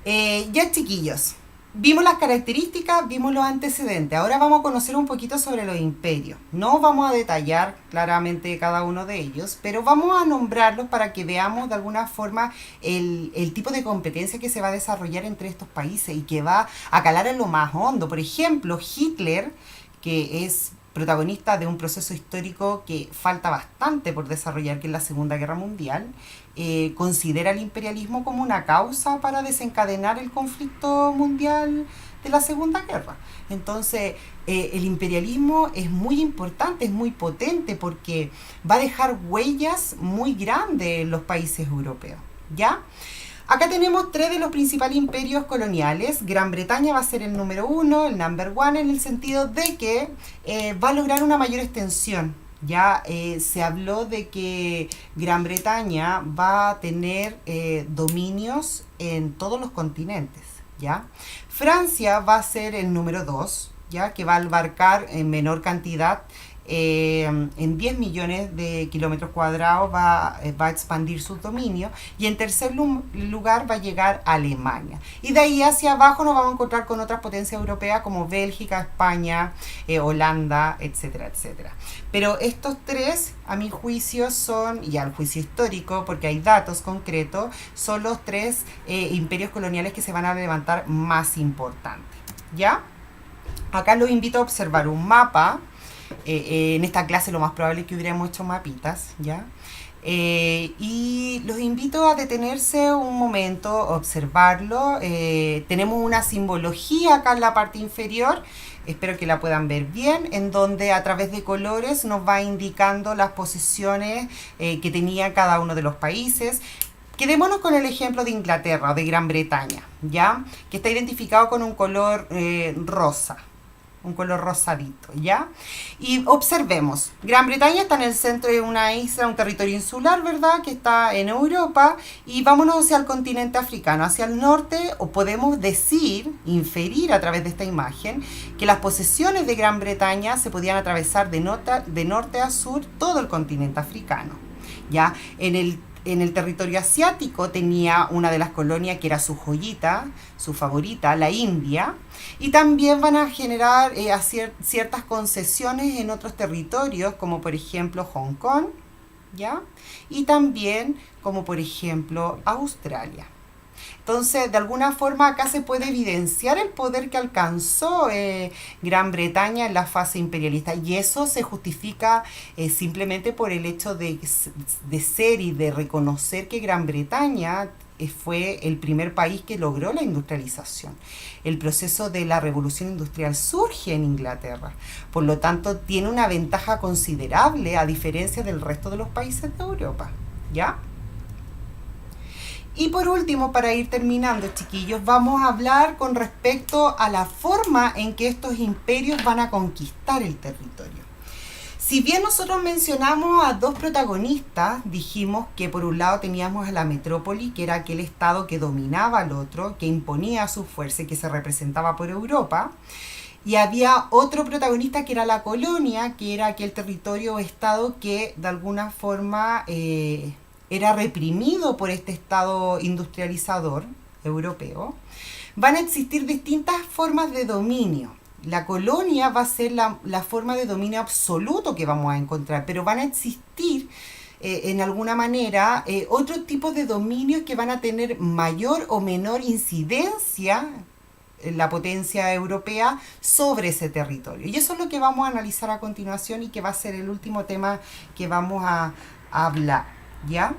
Ya, chiquillos, vimos las características, vimos los antecedentes. Ahora vamos a conocer un poquito sobre los imperios. No vamos a detallar claramente cada uno de ellos, pero vamos a nombrarlos para que veamos de alguna forma el tipo de competencia que se va a desarrollar entre estos países y que va a calar en lo más hondo. Por ejemplo, Hitler, que es protagonista de un proceso histórico que falta bastante por desarrollar, que es la Segunda Guerra Mundial, considera el imperialismo como una causa para desencadenar el conflicto mundial de la Segunda Guerra. Entonces, el imperialismo es muy importante, es muy potente, porque va a dejar huellas muy grandes en los países europeos, ¿ya? Acá tenemos 3 de los principales imperios coloniales. Gran Bretaña va a ser el número 1, el number 1, en el sentido de que va a lograr una mayor extensión. Ya se habló de que Gran Bretaña va a tener dominios en todos los continentes, ¿ya? Francia va a ser el número 2, ¿ya? Que va a abarcar en menor cantidad, en 10 millones de kilómetros cuadrados va a expandir sus dominios, y en tercer lugar va a llegar Alemania, y de ahí hacia abajo nos vamos a encontrar con otras potencias europeas como Bélgica, España, Holanda, etcétera, etcétera. Pero estos 3, a mi juicio, son, y al juicio histórico, porque hay datos concretos, son los 3 imperios coloniales que se van a levantar más importantes, ¿ya? Acá los invito a observar un mapa. En esta clase lo más probable es que hubiéramos hecho mapitas, ¿ya? Y los invito a detenerse un momento, observarlo. Tenemos una simbología acá en la parte inferior, espero que la puedan ver bien, en donde a través de colores nos va indicando las posiciones que tenía cada uno de los países. Quedémonos con el ejemplo de Inglaterra o de Gran Bretaña, ¿ya? Que está identificado con un color rosa. Un color rosadito, ¿ya? Y observemos, Gran Bretaña está en el centro de una isla, un territorio insular, ¿verdad? Que está en Europa, y vámonos hacia el continente africano, hacia el norte, o podemos decir, inferir a través de esta imagen, que las posesiones de Gran Bretaña se podían atravesar de norte a sur todo el continente africano, ¿ya? En el territorio asiático tenía una de las colonias que era su joyita, su favorita, la India, y también van a generar ciertas concesiones en otros territorios, como por ejemplo Hong Kong, ¿ya? Y también como por ejemplo Australia. Entonces, de alguna forma acá se puede evidenciar el poder que alcanzó Gran Bretaña en la fase imperialista, y eso se justifica simplemente por el hecho de ser y de reconocer que Gran Bretaña fue el primer país que logró la industrialización. El proceso de la revolución industrial surge en Inglaterra, por lo tanto tiene una ventaja considerable a diferencia del resto de los países de Europa, ¿ya? Y por último, para ir terminando, chiquillos, vamos a hablar con respecto a la forma en que estos imperios van a conquistar el territorio. Si bien nosotros mencionamos a dos protagonistas, dijimos que por un lado teníamos a la metrópoli, que era aquel estado que dominaba al otro, que imponía su fuerza y que se representaba por Europa, y había otro protagonista que era la colonia, que era aquel territorio o estado que de alguna forma era reprimido por este estado industrializador europeo. Van a existir distintas formas de dominio. La colonia va a ser la forma de dominio absoluto que vamos a encontrar, pero van a existir en alguna manera otros tipos de dominios que van a tener mayor o menor incidencia en la potencia europea sobre ese territorio. Y eso es lo que vamos a analizar a continuación y que va a ser el último tema que vamos a hablar, ¿ya?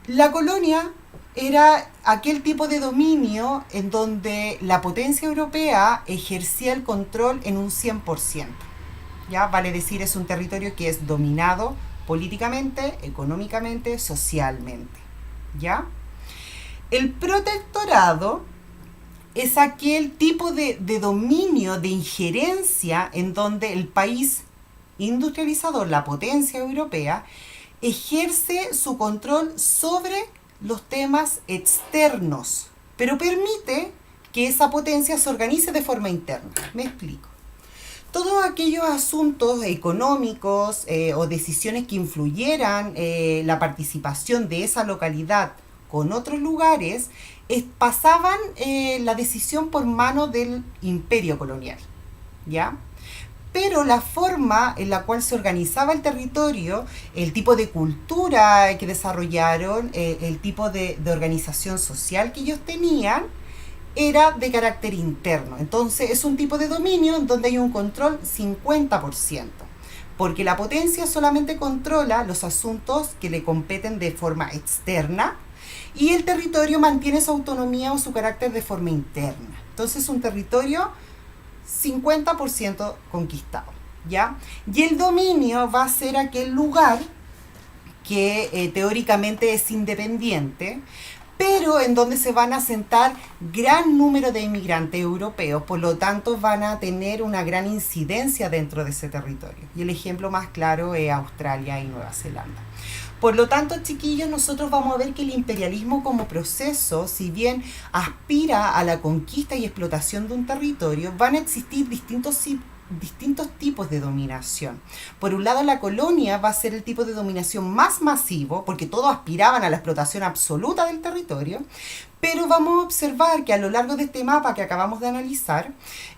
La colonia era aquel tipo de dominio en donde la potencia europea ejercía el control en un 100%. ¿Ya? Vale decir, es un territorio que es dominado políticamente, económicamente, socialmente. ¿Ya? El protectorado es aquel tipo de dominio, de injerencia en donde el país industrializador, la potencia europea, ejerce su control sobre los temas externos, pero permite que esa potencia se organice de forma interna. Me explico. Todos aquellos asuntos económicos o decisiones que influyeran la participación de esa localidad con otros lugares, pasaban la decisión por mano del imperio colonial, ¿ya? Pero la forma en la cual se organizaba el territorio, el tipo de cultura que desarrollaron, el tipo de organización social que ellos tenían, era de carácter interno. Entonces es un tipo de dominio en donde hay un control 50%, porque la potencia solamente controla los asuntos que le competen de forma externa y el territorio mantiene su autonomía o su carácter de forma interna. Entonces es un territorio 50% conquistado, ¿ya? Y el dominio va a ser aquel lugar que teóricamente es independiente, pero en donde se van a asentar gran número de inmigrantes europeos, por lo tanto van a tener una gran incidencia dentro de ese territorio. Y el ejemplo más claro es Australia y Nueva Zelanda. Por lo tanto, chiquillos, nosotros vamos a ver que el imperialismo como proceso, si bien aspira a la conquista y explotación de un territorio, van a existir distintos tipos de dominación. Por un lado, la colonia va a ser el tipo de dominación más masivo, porque todos aspiraban a la explotación absoluta del territorio, pero vamos a observar que a lo largo de este mapa que acabamos de analizar,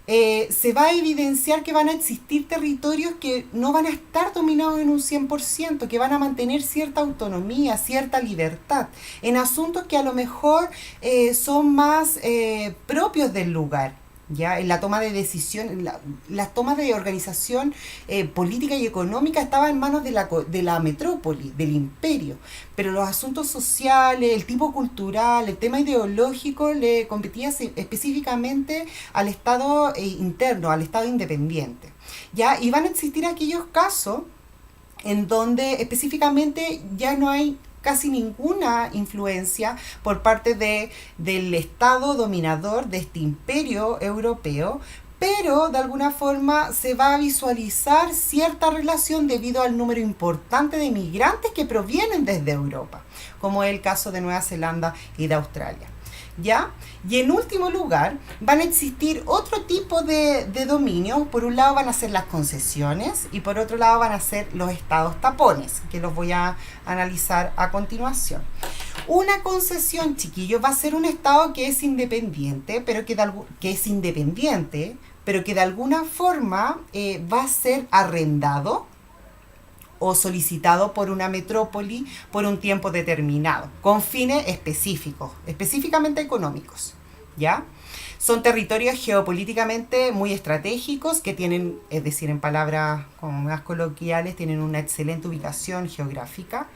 se va a evidenciar que van a existir territorios que no van a estar dominados en un 100%, que van a mantener cierta autonomía, cierta libertad, en asuntos que a lo mejor son más propios del lugar. ¿Ya? En la toma de decisión, las tomas de organización política y económica estaban en manos de la metrópoli, del imperio, pero los asuntos sociales, el tipo cultural, el tema ideológico le competía específicamente al Estado interno, al Estado independiente, ¿ya? Y van a existir aquellos casos en donde específicamente ya no hay casi ninguna influencia por parte del Estado dominador de este imperio europeo, pero de alguna forma se va a visualizar cierta relación debido al número importante de migrantes que provienen desde Europa, como es el caso de Nueva Zelanda y de Australia. ¿Ya? Y en último lugar, van a existir otro tipo de dominio. Por un lado van a ser las concesiones y por otro lado van a ser los estados tapones, que los voy a analizar a continuación. Una concesión, chiquillos, va a ser un estado que es independiente, pero que de alguna forma va a ser arrendado o solicitado por una metrópoli por un tiempo determinado, con fines específicos, específicamente económicos, ¿ya? Son territorios geopolíticamente muy estratégicos que tienen, es decir, en palabras como más coloquiales, tienen una excelente ubicación geográfica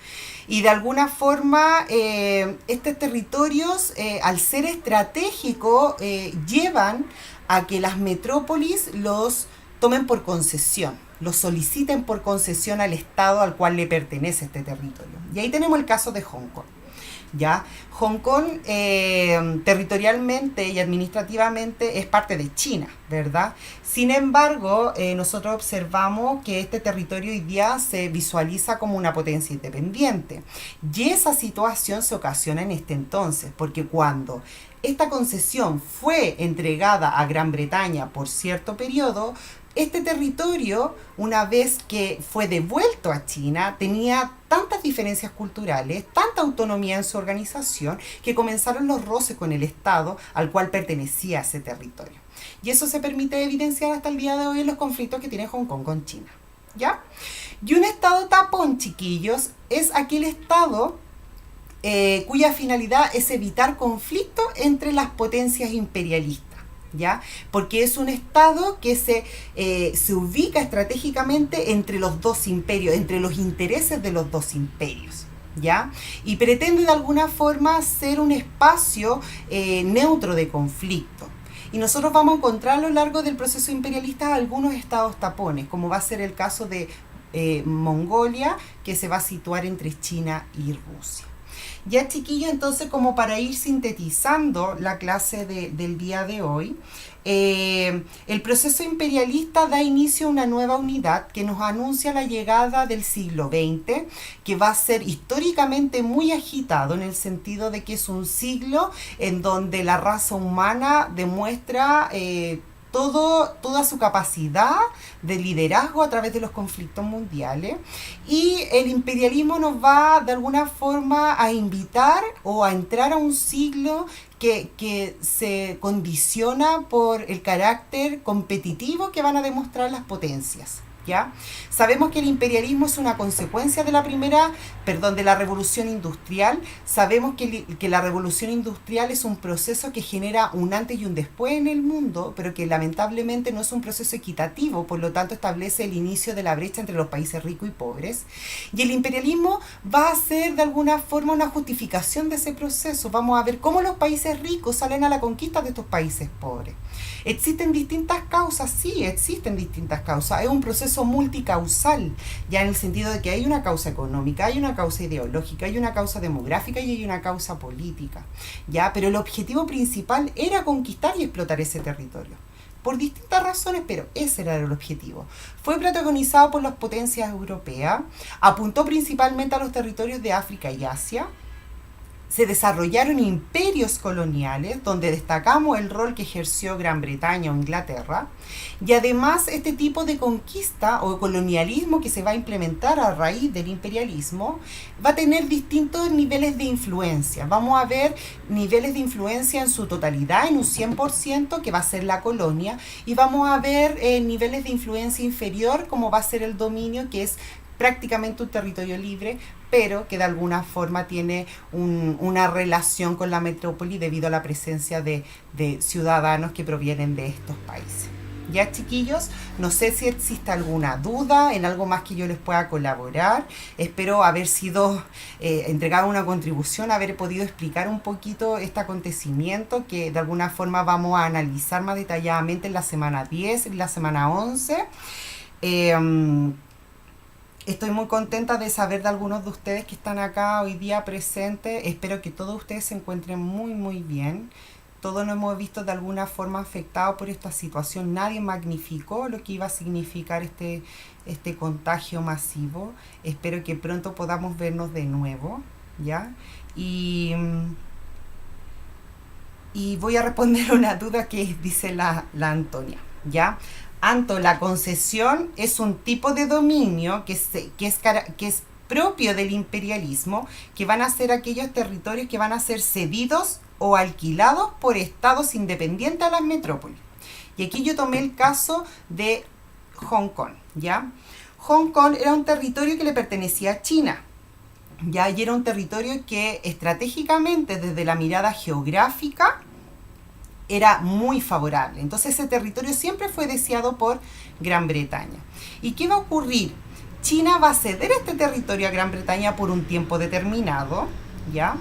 y de alguna forma estos territorios, al ser estratégicos, llevan a que las metrópolis los tomen por concesión, lo soliciten por concesión al Estado al cual le pertenece este territorio. Y ahí tenemos el caso de Hong Kong. ¿ya? Hong Kong territorialmente y administrativamente es parte de China, ¿verdad? Sin embargo, nosotros observamos que este territorio hoy día se visualiza como una potencia independiente. Y esa situación se ocasiona en este entonces, porque cuando esta concesión fue entregada a Gran Bretaña por cierto periodo, este territorio, una vez que fue devuelto a China, tenía tantas diferencias culturales, tanta autonomía en su organización, que comenzaron los roces con el Estado al cual pertenecía ese territorio. Y eso se permite evidenciar hasta el día de hoy en los conflictos que tiene Hong Kong con China, ¿ya? Y un Estado tapón, chiquillos, es aquel Estado cuya finalidad es evitar conflictos entre las potencias imperialistas. ¿Ya? Porque es un Estado que se ubica estratégicamente entre los dos imperios, entre los intereses de los dos imperios, ¿ya? Y pretende de alguna forma ser un espacio neutro de conflicto. Y nosotros vamos a encontrar a lo largo del proceso imperialista algunos estados tapones, como va a ser el caso de Mongolia, que se va a situar entre China y Rusia. Ya, chiquillos, entonces, como para ir sintetizando la clase del día de hoy, el proceso imperialista da inicio a una nueva unidad que nos anuncia la llegada del siglo XX, que va a ser históricamente muy agitado en el sentido de que es un siglo en donde la raza humana demuestra toda su capacidad de liderazgo a través de los conflictos mundiales, y el imperialismo nos va de alguna forma a invitar o a entrar a un siglo que se condiciona por el carácter competitivo que van a demostrar las potencias. ¿Ya? Sabemos que el imperialismo es una consecuencia de la revolución industrial. Sabemos que la revolución industrial es un proceso que genera un antes y un después en el mundo, pero que lamentablemente no es un proceso equitativo, por lo tanto establece el inicio de la brecha entre los países ricos y pobres. Y el imperialismo va a ser de alguna forma una justificación de ese proceso. Vamos a ver cómo los países ricos salen a la conquista de estos países pobres. ¿Existen distintas causas? Sí, existen distintas causas. Es un proceso multicausal, ya en el sentido de que hay una causa económica, hay una causa ideológica, hay una causa demográfica y hay una causa política, ¿ya? Pero el objetivo principal era conquistar y explotar ese territorio. Por distintas razones, pero ese era el objetivo. Fue protagonizado por las potencias europeas, apuntó principalmente a los territorios de África y Asia. Se desarrollaron imperios coloniales, donde destacamos el rol que ejerció Gran Bretaña o Inglaterra, y además este tipo de conquista o colonialismo que se va a implementar a raíz del imperialismo va a tener distintos niveles de influencia. Vamos a ver niveles de influencia en su totalidad, en un 100%, que va a ser la colonia, y vamos a ver niveles de influencia inferior, como va a ser el dominio, que es prácticamente un territorio libre, pero que de alguna forma tiene una relación con la metrópoli debido a la presencia de ciudadanos que provienen de estos países. Ya, chiquillos, no sé si existe alguna duda en algo más que yo les pueda colaborar. Espero haber sido entregado una contribución, haber podido explicar un poquito este acontecimiento que de alguna forma vamos a analizar más detalladamente en la semana 10 y la semana 11. Estoy muy contenta de saber de algunos de ustedes que están acá hoy día presentes. Espero que todos ustedes se encuentren muy, muy bien. Todos nos hemos visto de alguna forma afectados por esta situación. Nadie magnificó lo que iba a significar este contagio masivo. Espero que pronto podamos vernos de nuevo, ¿ya? Y voy a responder una duda que dice la Antonia, ¿ya? Anto, la concesión es un tipo de dominio que es propio del imperialismo, que van a ser aquellos territorios que van a ser cedidos o alquilados por estados independientes a las metrópolis. Y aquí yo tomé el caso de Hong Kong, ¿ya? Hong Kong era un territorio que le pertenecía a China, ¿ya? Y era un territorio que estratégicamente, desde la mirada geográfica, era muy favorable. Entonces ese territorio siempre fue deseado por Gran Bretaña. ¿Y qué va a ocurrir? China va a ceder este territorio a Gran Bretaña por un tiempo determinado, ¿ya?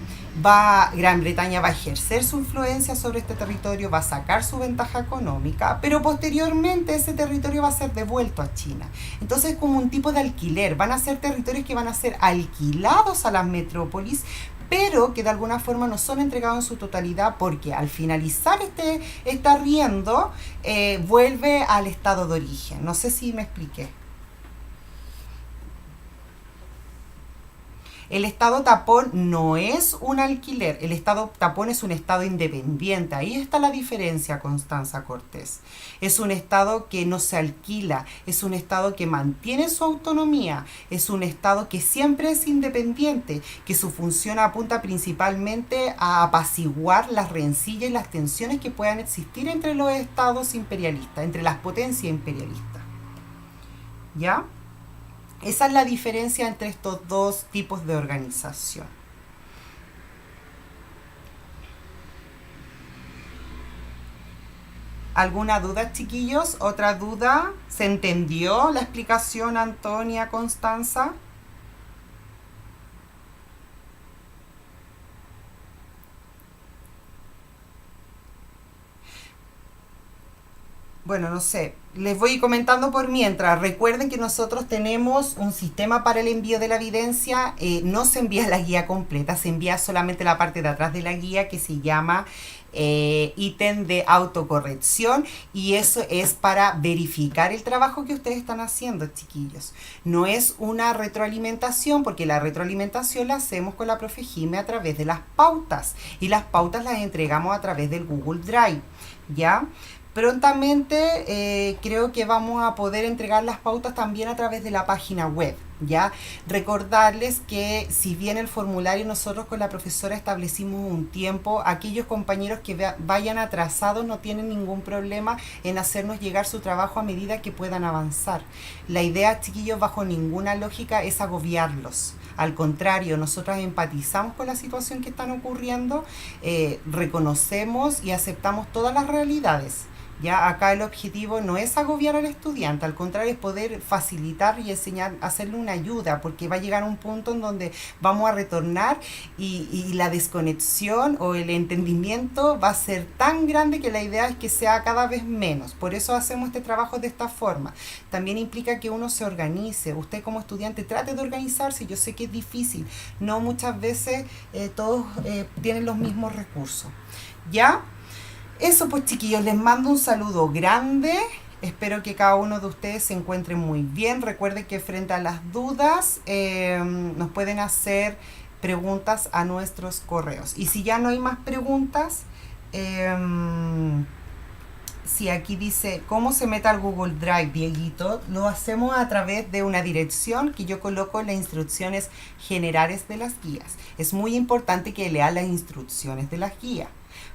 Gran Bretaña va a ejercer su influencia sobre este territorio, va a sacar su ventaja económica, pero posteriormente ese territorio va a ser devuelto a China. Entonces es como un tipo de alquiler, van a ser territorios que van a ser alquilados a las metrópolis, pero que de alguna forma no son entregados en su totalidad porque al finalizar este arriendo vuelve al estado de origen. No sé si me expliqué. El estado tapón no es un alquiler, el estado tapón es un estado independiente. Ahí está la diferencia, Constanza Cortés. Es un estado que no se alquila, es un estado que mantiene su autonomía, es un estado que siempre es independiente, que su función apunta principalmente a apaciguar las rencillas y las tensiones que puedan existir entre los estados imperialistas, entre las potencias imperialistas. ¿Ya? Esa es la diferencia entre estos dos tipos de organización. ¿Alguna duda, chiquillos? ¿Otra duda? ¿Se entendió la explicación, Antonia, Constanza? Bueno, no sé, les voy comentando por mientras. Recuerden que nosotros tenemos un sistema para el envío de la evidencia. No se envía la guía completa, se envía solamente la parte de atrás de la guía que se llama ítem de autocorrección, y eso es para verificar el trabajo que ustedes están haciendo, chiquillos. No es una retroalimentación, porque la retroalimentación la hacemos con la profe Jime a través de las pautas, y las pautas las entregamos a través del Google Drive, ¿ya? Prontamente creo que vamos a poder entregar las pautas también a través de la página web, ¿ya? Recordarles que si bien el formulario nosotros con la profesora establecimos un tiempo, aquellos compañeros que vayan atrasados no tienen ningún problema en hacernos llegar su trabajo a medida que puedan avanzar. La idea, chiquillos, bajo ninguna lógica es agobiarlos. Al contrario, nosotros empatizamos con la situación que están ocurriendo, reconocemos y aceptamos todas las realidades. Ya acá el objetivo no es agobiar al estudiante, al contrario es poder facilitar y enseñar, hacerle una ayuda, porque va a llegar un punto en donde vamos a retornar y la desconexión o el entendimiento va a ser tan grande que la idea es que sea cada vez menos. Por eso hacemos este trabajo de esta forma. También implica que uno se organice. Usted como estudiante trate de organizarse. Yo sé que es difícil, no muchas veces todos tienen los mismos recursos. ¿Ya? Eso pues, chiquillos, les mando un saludo grande. Espero que cada uno de ustedes se encuentre muy bien. Recuerden que frente a las dudas nos pueden hacer preguntas a nuestros correos. Y si ya no hay más preguntas, si aquí dice cómo se mete al Google Drive, Dieguito, lo hacemos a través de una dirección que yo coloco en las instrucciones generales de las guías. Es muy importante que lea las instrucciones de las guías,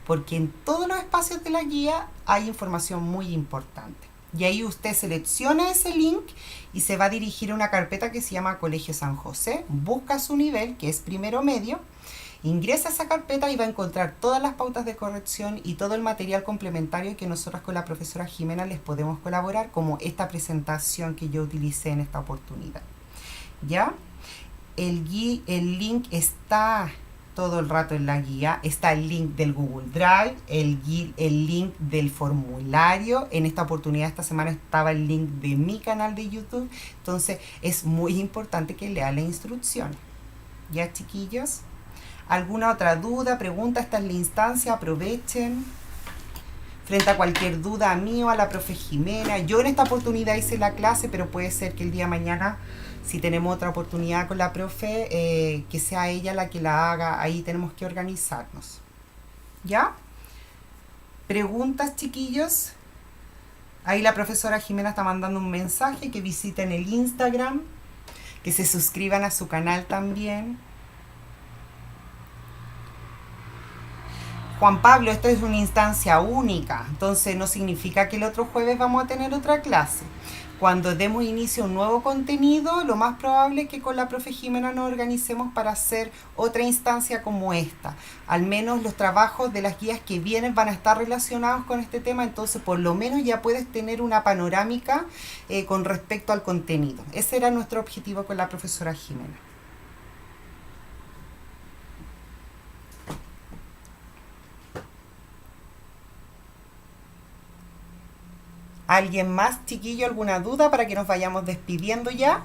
porque en todos los espacios de la guía hay información muy importante. Y ahí usted selecciona ese link y se va a dirigir a una carpeta que se llama Colegio San José, busca su nivel, que es primero medio, ingresa a esa carpeta y va a encontrar todas las pautas de corrección y todo el material complementario que nosotros con la profesora Jimena les podemos colaborar, como esta presentación que yo utilicé en esta oportunidad. ¿Ya? El link está todo el rato en la guía, está el link del Google Drive, el link del formulario. En esta oportunidad, esta semana, estaba el link de mi canal de YouTube. Entonces es muy importante que lea la instrucción. ¿Ya, chiquillos? ¿Alguna otra duda, pregunta? Esta es la instancia, aprovechen. Frente a cualquier duda a mí o a la profe Jimena. Yo en esta oportunidad hice la clase, pero puede ser que el día de mañana, si tenemos otra oportunidad con la profe, que sea ella la que la haga. Ahí tenemos que organizarnos. ¿Ya? ¿Preguntas, chiquillos? Ahí la profesora Jimena está mandando un mensaje, que visiten el Instagram, que se suscriban a su canal también. Juan Pablo, esto es una instancia única, entonces no significa que el otro jueves vamos a tener otra clase. Cuando demos inicio a un nuevo contenido, lo más probable es que con la profe Jimena nos organicemos para hacer otra instancia como esta. Al menos los trabajos de las guías que vienen van a estar relacionados con este tema, entonces por lo menos ya puedes tener una panorámica con respecto al contenido. Ese era nuestro objetivo con la profesora Jimena. ¿Alguien más, chiquillo? ¿Alguna duda para que nos vayamos despidiendo ya?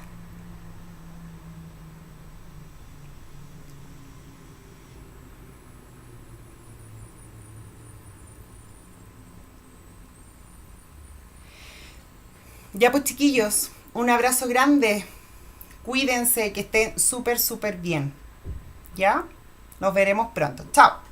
Ya pues chiquillos, un abrazo grande. Cuídense, que estén súper, súper bien. ¿Ya? Nos veremos pronto. Chao.